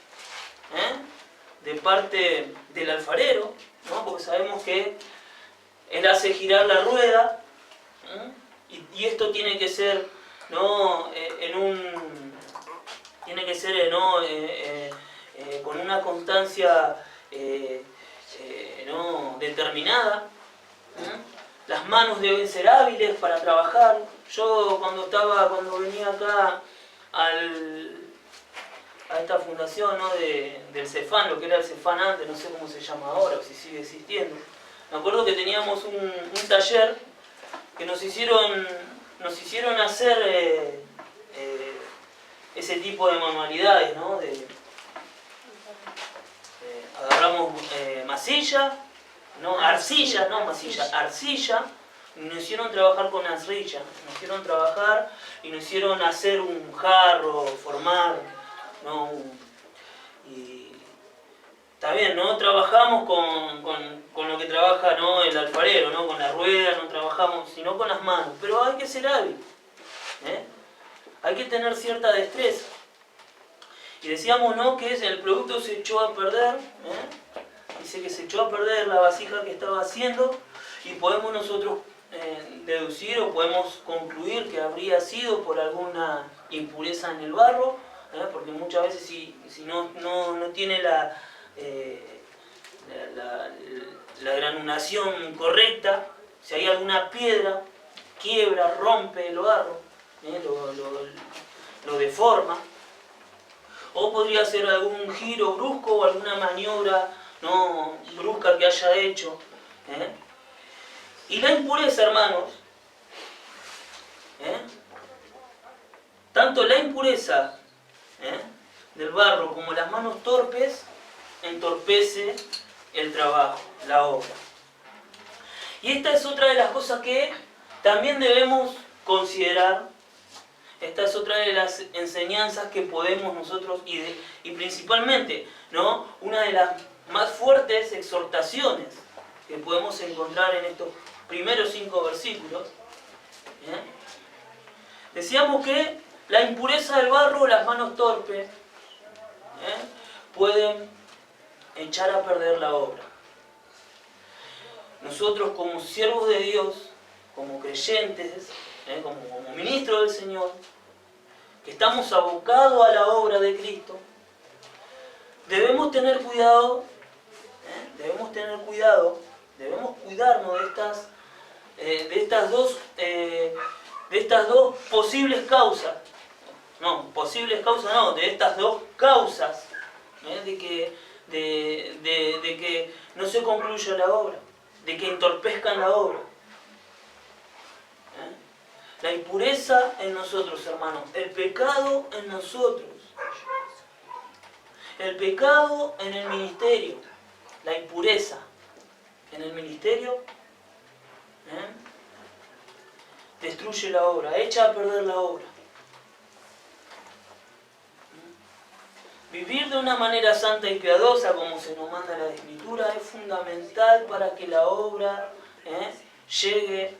Speaker 1: de parte del alfarero, ¿no?, porque sabemos que él hace girar la rueda, y esto tiene que ser, ¿no?, con una constancia ¿no?, determinada. Las manos deben ser hábiles para trabajar, Yo cuando venía acá a esta fundación, ¿no? del Cefán, lo que era el Cefán antes, no sé cómo se llama ahora, o si sigue existiendo. Me acuerdo que teníamos un taller que nos hicieron hacer ese tipo de manualidades, ¿no? Agarramos masilla, no, arcilla, no masilla, arcilla, y nos hicieron trabajar con arcilla, nos hicieron trabajar y nos hicieron hacer un jarro, formar, ¿no? Y está bien, no trabajamos con lo que trabaja, ¿no? El alfarero, ¿no? Con la rueda, no trabajamos, sino con las manos, pero hay que ser hábil, hay que tener cierta destreza. Y decíamos, ¿no? Que el producto se echó a perder, dice que se echó a perder la vasija que estaba haciendo, y podemos nosotros deducir o podemos concluir que habría sido por alguna impureza en el barro, porque muchas veces si no tiene la granulación correcta, si hay alguna piedra, quiebra, rompe el barro, lo deforma. O podría ser algún giro brusco o alguna maniobra, ¿no? brusca que haya hecho. Y la impureza, hermanos, tanto la impureza del barro como las manos torpes entorpece el trabajo, la obra. Y esta es otra de las cosas que también debemos considerar. Esta es otra de las enseñanzas que podemos nosotros, y principalmente, ¿no? una de las más fuertes exhortaciones que podemos encontrar en estos primeros 5 versículos. Decíamos que la impureza del barro, las manos torpes, pueden echar a perder la obra. Nosotros como siervos de Dios, como creyentes, como ministros del Señor, que estamos abocados a la obra de Cristo, debemos tener cuidado, debemos cuidarnos de estas dos posibles causas, de estas dos causas, de que no se concluya la obra, de que entorpezcan la obra. La impureza en nosotros, hermanos, el pecado en nosotros, el pecado en el ministerio, la impureza en el ministerio, destruye la obra, echa a perder la obra. Vivir de una manera santa y piadosa, como se nos manda la Escritura, es fundamental para que la obra llegue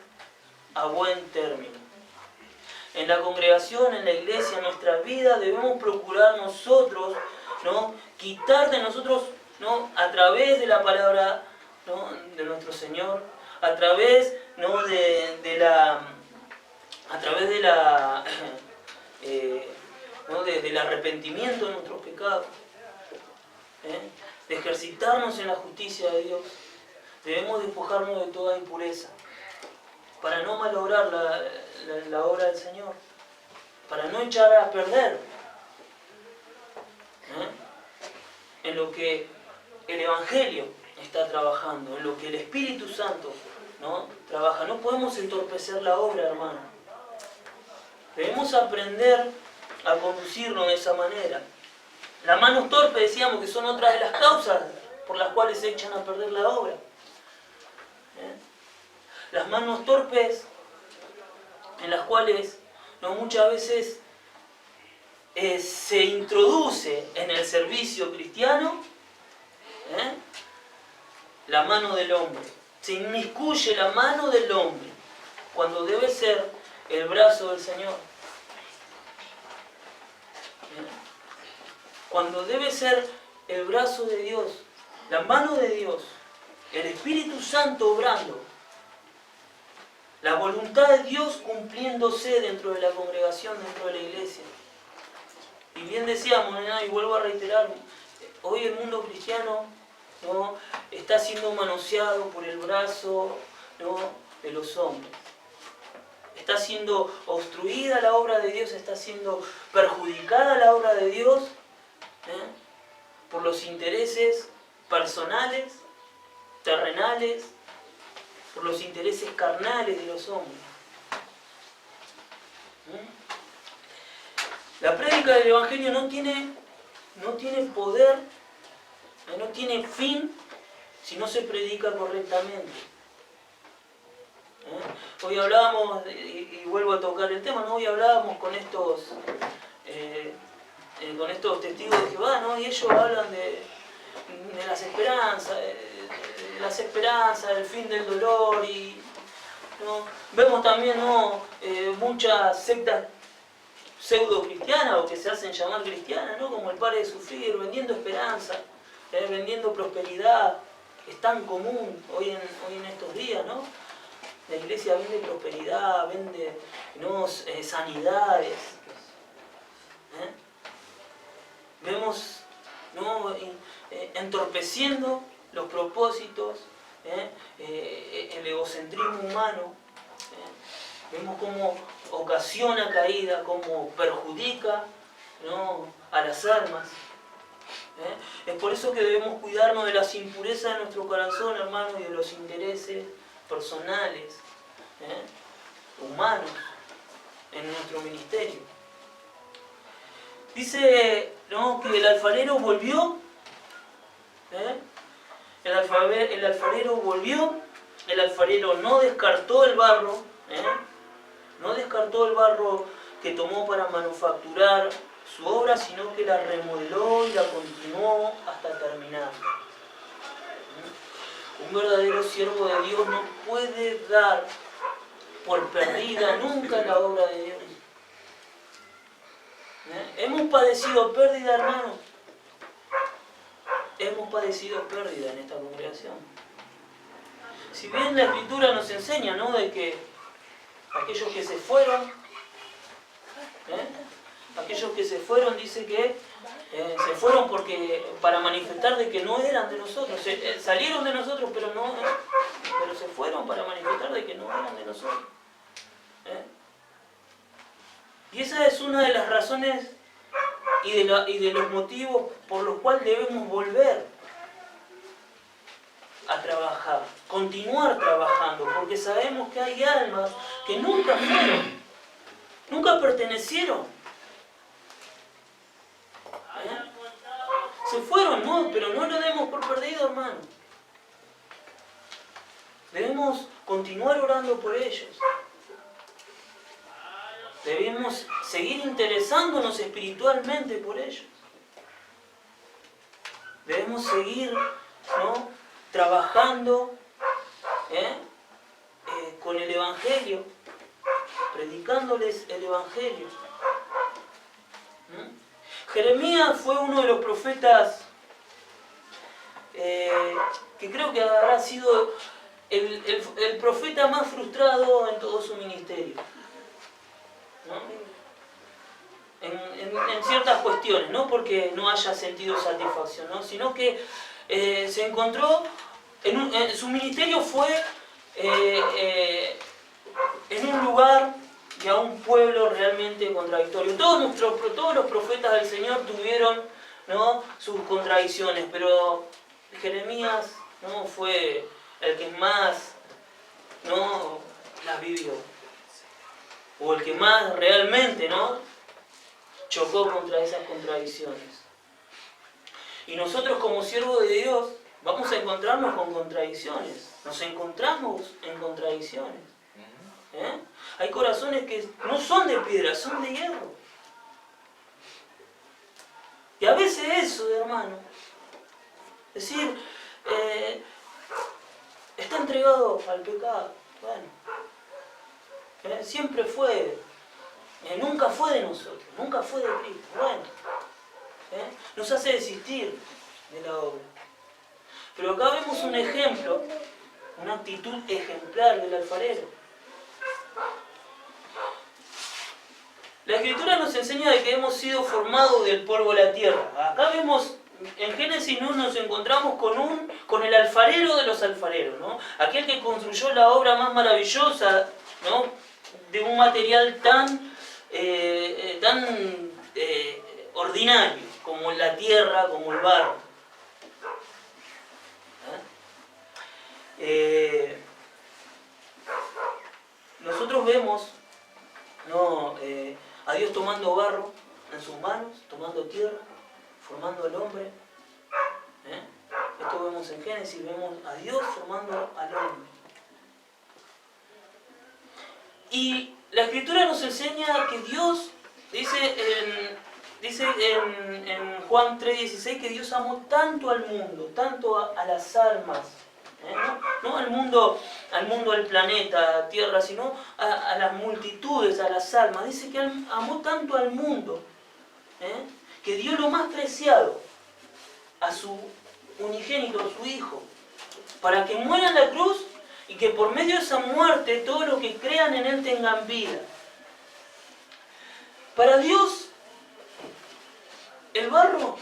Speaker 1: a buen término. En la congregación, en la iglesia, en nuestra vida, debemos procurar nosotros, ¿no? quitar de nosotros, ¿no? a través de la palabra, ¿no? de nuestro Señor, a través, ¿no? del arrepentimiento de nuestros pecados, de ejercitarnos en la justicia de Dios. Debemos despojarnos de toda impureza, para no malograr la obra del Señor, para no echar a perder en lo que el Evangelio está trabajando, en lo que el Espíritu Santo, ¿no? trabaja. No podemos entorpecer la obra, hermano. Debemos aprender a conducirnos de esa manera. Las manos torpes, decíamos, que son otras de las causas por las cuales se echan a perder la obra. Las manos torpes en las cuales, ¿no? muchas veces se introduce en el servicio cristiano la mano del hombre. Se inmiscuye la mano del hombre cuando debe ser el brazo del Señor. Cuando debe ser el brazo de Dios, la mano de Dios, el Espíritu Santo obrando, la voluntad de Dios cumpliéndose dentro de la congregación, dentro de la iglesia. Y bien decíamos, ¿no? Y vuelvo a reiterar, hoy el mundo cristiano, ¿no? está siendo manoseado por el brazo, ¿no? de los hombres. está siendo obstruida la obra de Dios, está siendo perjudicada la obra de Dios por los intereses personales, terrenales, por los intereses carnales de los hombres. La prédica del Evangelio no tiene poder, no tiene fin si no se predica correctamente. Hoy hablábamos, y vuelvo a tocar el tema, ¿no? Hoy hablábamos con estos testigos de Jehová, ¿no? Y ellos hablan de las esperanzas, del fin del dolor, y ¿no? Vemos también, ¿no? Muchas sectas pseudo cristianas o que se hacen llamar cristianas, ¿no? Como el Pare de Sufrir, vendiendo esperanza, vendiendo prosperidad. Es tan común hoy en estos días, ¿no? La iglesia vende prosperidad, vende, ¿no? Sanidades. Vemos, ¿no? Entorpeciendo los propósitos, el egocentrismo humano. Vemos cómo ocasiona caída, cómo perjudica, ¿no? A las almas. Es por eso que debemos cuidarnos de las impurezas de nuestro corazón, hermanos, y de los intereses personales, humanos, en nuestro ministerio. Dice, ¿no? Que el alfarero volvió, el alfarero volvió, el alfarero no descartó el barro, no descartó el barro que tomó para manufacturar su obra, sino que la remodeló y la continuó hasta terminar. Un verdadero siervo de Dios no puede dar por perdida nunca la obra de Dios. Hemos padecido pérdida, hermanos. Hemos padecido pérdida en esta congregación. Si bien la Escritura nos enseña, ¿no? De que aquellos que se fueron, dice que se fueron para manifestar de que no eran de nosotros. Salieron de nosotros, pero se fueron para manifestar de que no eran de nosotros. Y esa es una de las razones y de los motivos por los cuales debemos volver a trabajar, continuar trabajando, porque sabemos que hay almas que nunca fueron, nunca pertenecieron. Se fueron, ¿no? Pero no lo demos por perdido, hermano. Debemos continuar orando por ellos. Debemos seguir interesándonos espiritualmente por ellos. Debemos seguir, ¿no? Trabajando con el Evangelio, predicándoles el Evangelio. Jeremías fue uno de los profetas que creo que habrá sido el profeta más frustrado en todo su ministerio, ¿no? En ciertas cuestiones, no porque no haya sentido satisfacción, ¿no? Sino que se encontró, su ministerio fue en un lugar y a un pueblo realmente contradictorio. Todos los profetas del Señor tuvieron, ¿no? Sus contradicciones, pero Jeremías, ¿no? Fue el que más, ¿no? Las vivió, o el que más realmente, ¿no? Chocó contra esas contradicciones. Y nosotros como siervos de Dios vamos a encontrarnos con contradicciones. Nos encontramos en contradicciones. Hay corazones que no son de piedra, son de hierro. Y a veces eso, hermano, es decir, está entregado al pecado. Bueno, siempre fue, nunca fue de nosotros, nunca fue de Cristo. Bueno, nos hace desistir de la obra. Pero acá vemos un ejemplo, una actitud ejemplar del alfarero. La Escritura nos enseña de que hemos sido formados del polvo de la tierra. Acá vemos, en Génesis 1 nos encontramos con el alfarero de los alfareros, ¿no? Aquel que construyó la obra más maravillosa, ¿no? de un material tan ordinario como la tierra, como el barro. Nosotros vemos, ¿no?, a Dios tomando barro en sus manos, tomando tierra, formando al hombre. Esto vemos en Génesis, vemos a Dios formando al hombre. Y la Escritura nos enseña que Dios, dice en Juan 3:16, que Dios amó tanto al mundo, tanto a las almas, no al mundo, al planeta Tierra, sino a las multitudes, a las almas. Dice que amó tanto al mundo, que dio lo más preciado, a su unigénito, a su Hijo, para que muera en la cruz y que por medio de esa muerte todos los que crean en Él tengan vida. Para Dios, el barro,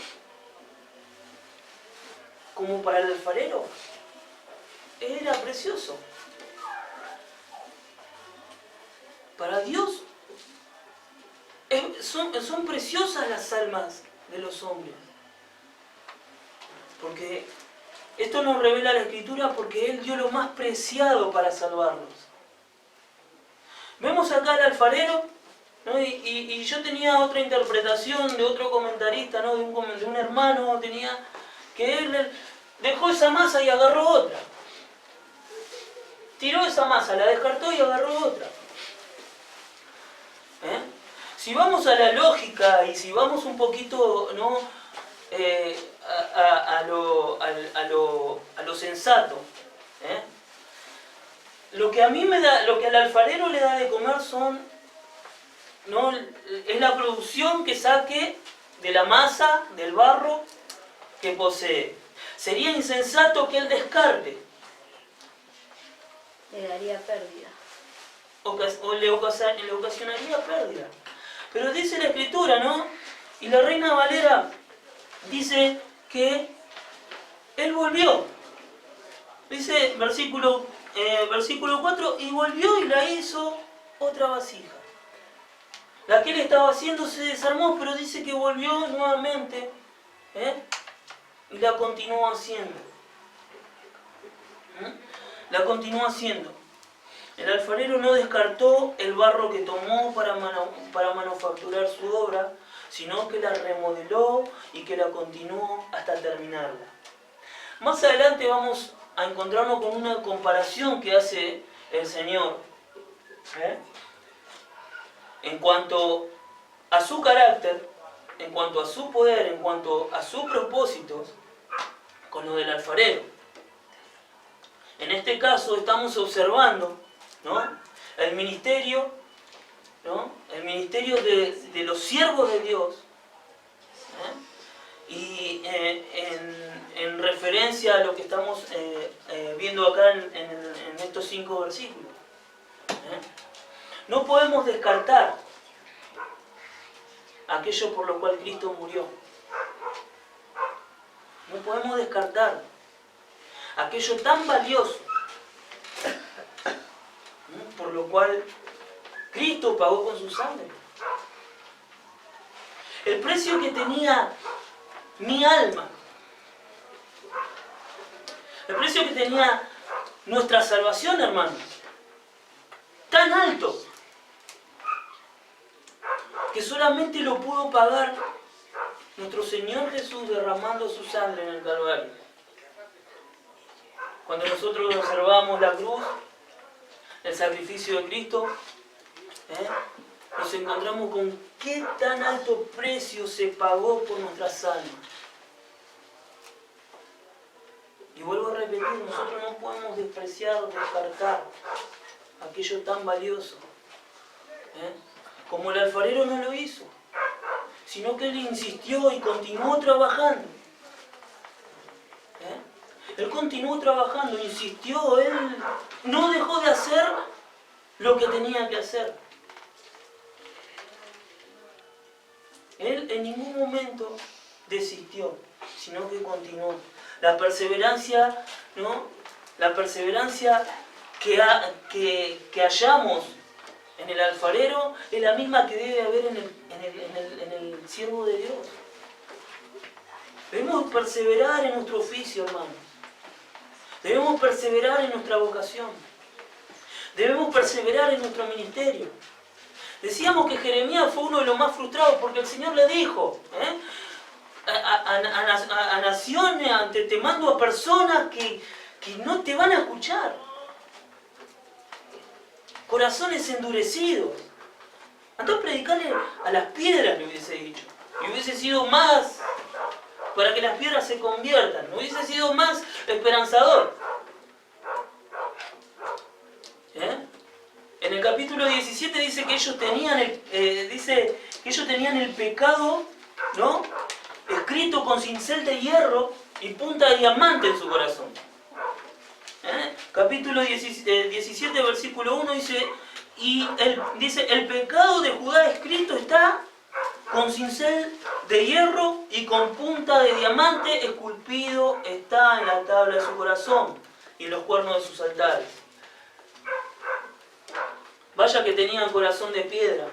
Speaker 1: como para el alfarero, era precioso. Para Dios son preciosas las almas de los hombres. Porque esto nos revela la Escritura, porque Él dio lo más preciado para salvarlos. Vemos acá al alfarero, ¿no? Y yo tenía otra interpretación de otro comentarista, ¿no?, de un hermano, que él dejó esa masa y agarró otra. Tiró esa masa, la descartó y agarró otra. Si vamos a la lógica y si vamos un poquito, ¿no?, a lo sensato, lo que a mí me da, lo que al alfarero le da de comer es la producción que saque de la masa, del barro que posee. Sería insensato que él descarte.
Speaker 3: Le daría pérdida.
Speaker 1: O le ocasionaría pérdida. Pero dice la Escritura, ¿no? Y la Reina Valera dice que Él volvió. Dice versículo 4, y volvió y la hizo otra vasija. La que Él estaba haciendo se desarmó, pero dice que volvió nuevamente, y la continuó haciendo. La continuó haciendo. El alfarero no descartó el barro que tomó para manufacturar su obra, sino que la remodeló y que la continuó hasta terminarla. Más adelante vamos a encontrarnos con una comparación que hace el Señor, en cuanto a su carácter, en cuanto a su poder, en cuanto a sus propósitos, con lo del alfarero. En este caso estamos observando, ¿no?, el ministerio, ¿no?, el ministerio de los siervos de Dios, y en referencia a lo que estamos viendo acá en estos 5 versículos. No podemos descartar aquello por lo cual Cristo murió. No podemos descartar aquello tan valioso por lo cual Cristo pagó con su sangre. El precio que tenía mi alma, el precio que tenía nuestra salvación, hermanos, tan alto, que solamente lo pudo pagar nuestro Señor Jesús derramando su sangre en el Calvario. Cuando nosotros observamos la cruz, el sacrificio de Cristo, nos encontramos con qué tan alto precio se pagó por nuestras almas. Y vuelvo a repetir, nosotros no podemos despreciar o descartar aquello tan valioso. Como el alfarero no lo hizo, sino que él insistió y continuó trabajando. Él continuó trabajando, insistió, él no dejó de hacer lo que tenía que hacer. Él en ningún momento desistió, sino que continuó. La perseverancia, ¿no?, la perseverancia que hallamos en el alfarero es la misma que debe haber en el siervo de Dios. Debemos perseverar en nuestro oficio, hermanos. Debemos perseverar en nuestra vocación. Debemos perseverar en nuestro ministerio. Decíamos que Jeremías fue uno de los más frustrados porque el Señor le dijo, a naciones, te mando a personas que no te van a escuchar. Corazones endurecidos. Andá a predicarle a las piedras, le hubiese dicho. Y hubiese sido más para que las piedras se conviertan. Hubiese sido más esperanzador. En el capítulo 17 dice que ellos tenían el pecado, ¿no?, escrito con cincel de hierro y punta de diamante en su corazón. Capítulo 17, versículo 1 dice, el pecado de Judá escrito está con cincel de hierro y con punta de diamante esculpido está en la tabla de su corazón y en los cuernos de sus altares. Vaya que tenían corazón de piedra.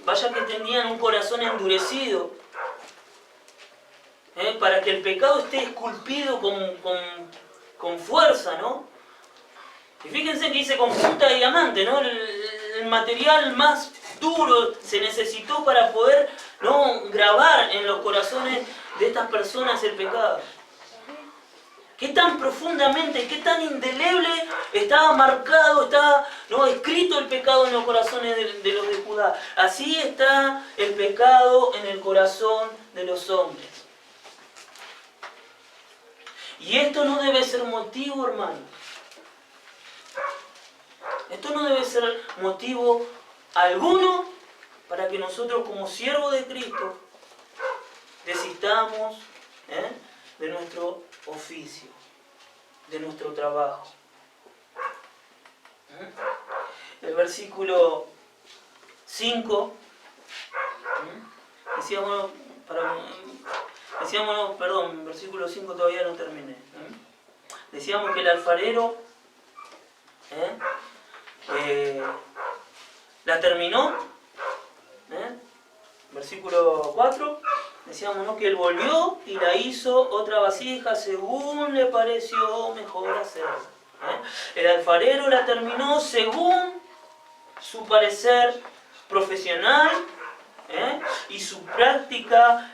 Speaker 1: Vaya que tenían un corazón endurecido. Para que el pecado esté esculpido con fuerza, ¿no? Y fíjense que dice con punta de diamante, ¿no? El material más duro se necesitó para poder, ¿no?, grabar en los corazones de estas personas el pecado. Qué tan profundamente, qué tan indeleble estaba marcado, estaba, ¿no?, escrito el pecado en los corazones de los de Judá. Así está el pecado en el corazón de los hombres. Y esto no debe ser motivo, hermanos. Esto no debe ser motivo alguno para que nosotros como siervos de Cristo desistamos de nuestro oficio, de nuestro trabajo. El versículo 5, versículo 5 todavía no terminé. Decíamos que el alfarero la terminó. Versículo 4, decíamos, ¿no?, que él volvió y la hizo otra vasija según le pareció mejor hacerlo. El alfarero la terminó según su parecer profesional y su práctica,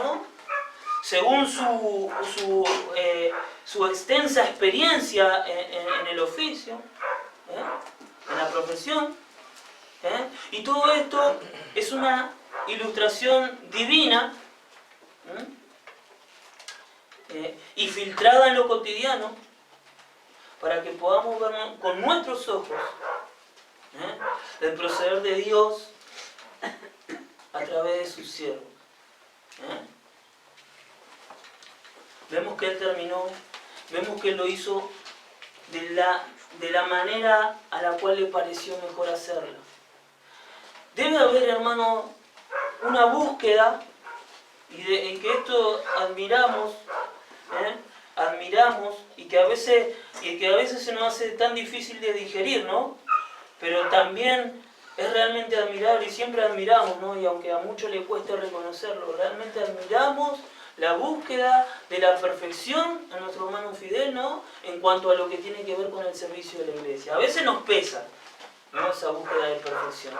Speaker 1: ¿no?, según su extensa experiencia en el oficio, en la profesión. Y todo esto es una ilustración divina y filtrada en lo cotidiano para que podamos ver con nuestros ojos el proceder de Dios a través de sus siervos. Vemos que Él terminó, vemos que Él lo hizo de la manera a la cual le pareció mejor hacerlo. Debe haber, hermano, una búsqueda, y que esto admiramos, y que a veces se nos hace tan difícil de digerir, ¿no? Pero también es realmente admirable y siempre admiramos, ¿no? Y aunque a muchos le cueste reconocerlo, realmente admiramos la búsqueda de la perfección a nuestro hermano Fidel, ¿no?, en cuanto a lo que tiene que ver con el servicio de la iglesia. A veces nos pesa, ¿no?, esa búsqueda de perfección.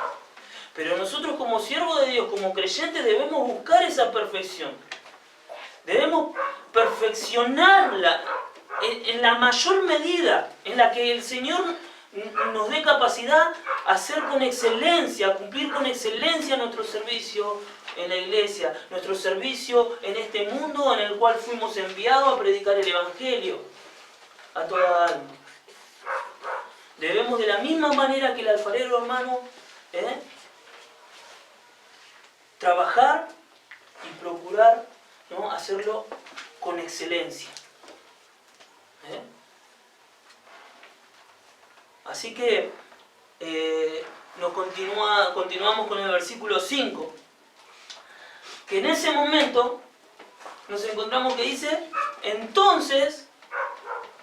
Speaker 1: Pero nosotros como siervos de Dios, como creyentes, debemos buscar esa perfección. Debemos perfeccionarla en la mayor medida en la que el Señor nos dé capacidad a hacer con excelencia, a cumplir con excelencia nuestro servicio en la iglesia, nuestro servicio en este mundo en el cual fuimos enviados a predicar el Evangelio a toda alma. Debemos, de la misma manera que el alfarero, hermano, trabajar y procurar, ¿no?, hacerlo con excelencia. Así que continuamos con el versículo 5, que en ese momento nos encontramos que dice, entonces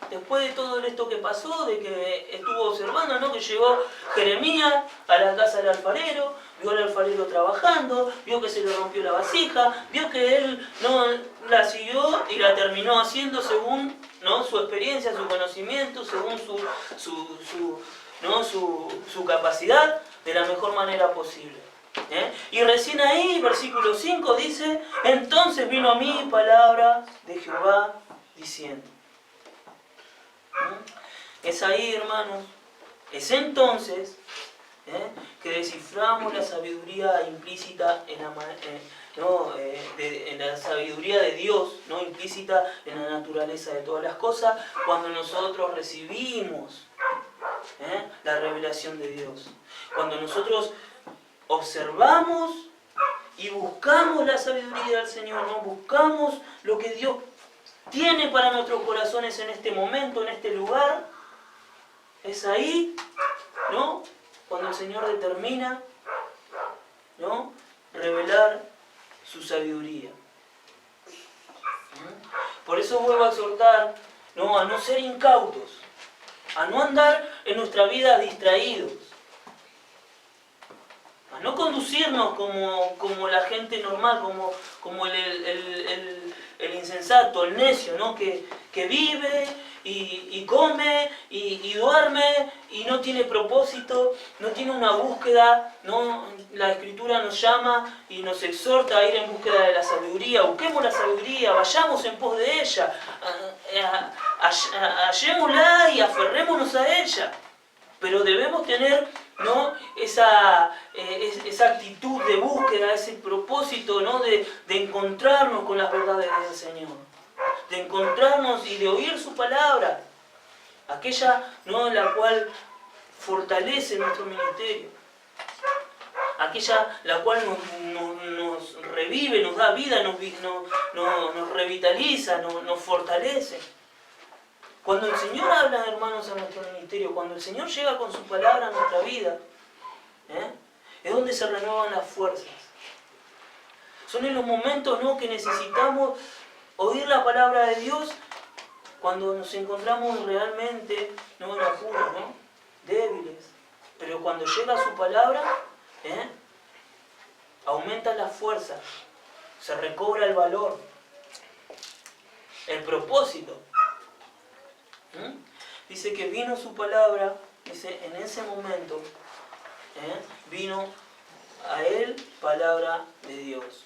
Speaker 1: después de todo esto que pasó, de que estuvo observando, ¿no? Que llegó Jeremías a la casa del alfarero, vio al alfarero trabajando, vio que se le rompió la vasija, vio que él no la siguió y la terminó haciendo según, ¿no?, su experiencia, su conocimiento, según su capacidad, de la mejor manera posible. Y recién ahí, versículo 5 dice: entonces vino a mí palabra de Jehová diciendo. Es ahí, hermanos, es entonces que desciframos la sabiduría implícita en la sabiduría de Dios, ¿no?, implícita en la naturaleza de todas las cosas, cuando nosotros recibimos la revelación de Dios. Cuando nosotros observamos y buscamos la sabiduría del Señor, ¿no? Buscamos lo que Dios tiene para nuestros corazones en este momento, en este lugar. Es ahí, ¿no?, cuando el Señor determina, ¿no?, revelar su sabiduría. Por eso vuelvo a exhortar, ¿no?, a no ser incautos, a no andar en nuestra vida distraídos, a no conducirnos como la gente normal, como el insensato, el necio, ¿no?, que vive y come y duerme y no tiene propósito, no tiene una búsqueda, ¿no? La Escritura nos llama y nos exhorta a ir en búsqueda de la sabiduría. Busquemos la sabiduría, vayamos en pos de ella, hallémosla y aferrémonos a ella. Pero debemos tener, ¿no?, esa actitud de búsqueda, ese propósito, ¿no?, de encontrarnos con las verdades del Señor, de encontrarnos y de oír su palabra, aquella, ¿no?, la cual fortalece nuestro ministerio, aquella la cual nos revive, nos da vida, nos revitaliza, nos fortalece. Cuando el Señor habla, hermanos, a nuestro ministerio, cuando el Señor llega con su palabra a nuestra vida, es donde se renuevan las fuerzas. Son en los momentos, ¿no?, que necesitamos oír la palabra de Dios, cuando nos encontramos realmente, ¿no?, en apuros, ¿no?, débiles. Pero cuando llega su palabra, aumenta la fuerza, se recobra el valor, el propósito. Dice que vino su palabra, dice, en ese momento vino a él palabra de Dios.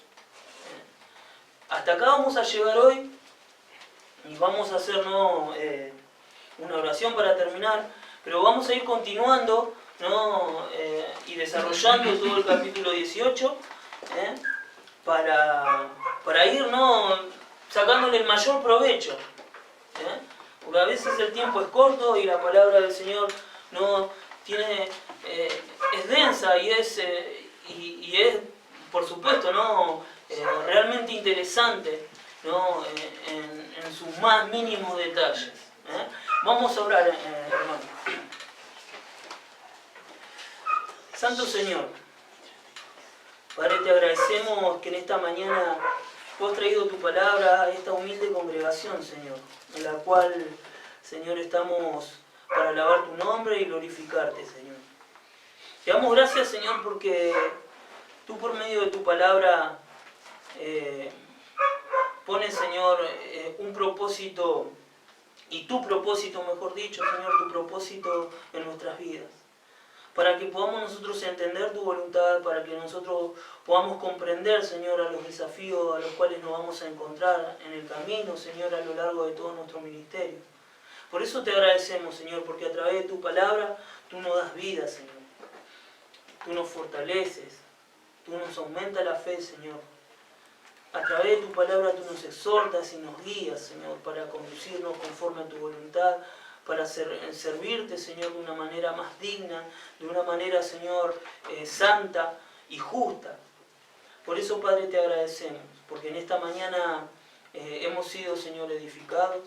Speaker 1: Hasta acá vamos a llegar hoy y vamos a hacer, ¿no?, una oración para terminar, pero vamos a ir continuando, ¿no?, y desarrollando todo el capítulo 18 para ir, ¿no?, sacándole el mayor provecho. Porque a veces el tiempo es corto y la palabra del Señor no tiene, es densa y es, por supuesto, ¿no?, realmente interesante, ¿no?, en sus más mínimos detalles. Vamos a orar, hermano. Santo Señor, Padre, te agradecemos que en esta mañana tú has traído tu palabra a esta humilde congregación, Señor, en la cual, Señor, estamos para alabar tu nombre y glorificarte, Señor. Te damos gracias, Señor, porque tú por medio de tu palabra pones, Señor, un propósito, y tu propósito, mejor dicho, Señor, tu propósito en nuestras vidas. Para que podamos nosotros entender tu voluntad, para que nosotros podamos comprender, Señor, a los desafíos a los cuales nos vamos a encontrar en el camino, Señor, a lo largo de todo nuestro ministerio. Por eso te agradecemos, Señor, porque a través de tu palabra tú nos das vida, Señor. Tú nos fortaleces, tú nos aumentas la fe, Señor. A través de tu palabra tú nos exhortas y nos guías, Señor, para conducirnos conforme a tu voluntad, para servirte, Señor, de una manera más digna, de una manera, Señor, santa y justa. Por eso, Padre, te agradecemos, porque en esta mañana hemos sido, Señor, edificados,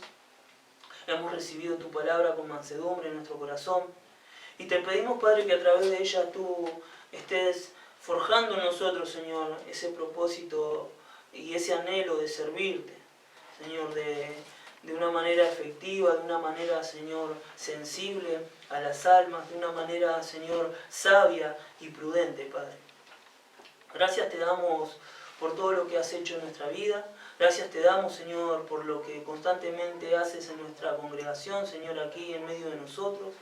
Speaker 1: hemos recibido tu palabra con mansedumbre en nuestro corazón, y te pedimos, Padre, que a través de ella tú estés forjando en nosotros, Señor, ese propósito y ese anhelo de servirte, Señor, de de una manera efectiva, de una manera, Señor, sensible a las almas, de una manera, Señor, sabia y prudente, Padre. Gracias te damos por todo lo que has hecho en nuestra vida. Gracias te damos, Señor, por lo que constantemente haces en nuestra congregación, Señor, aquí en medio de nosotros.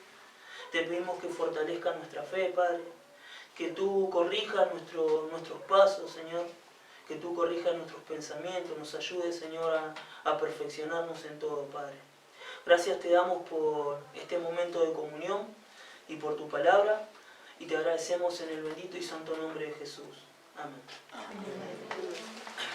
Speaker 1: Te pedimos que fortalezcas nuestra fe, Padre. Que tú corrijas nuestros pasos, Señor. Que tú corrijas nuestros pensamientos. Nos ayudes, Señor, a perfeccionarnos en todo, Padre. Gracias te damos por este momento de comunión y por tu palabra. Y te agradecemos en el bendito y santo nombre de Jesús. Amén.
Speaker 3: Amén.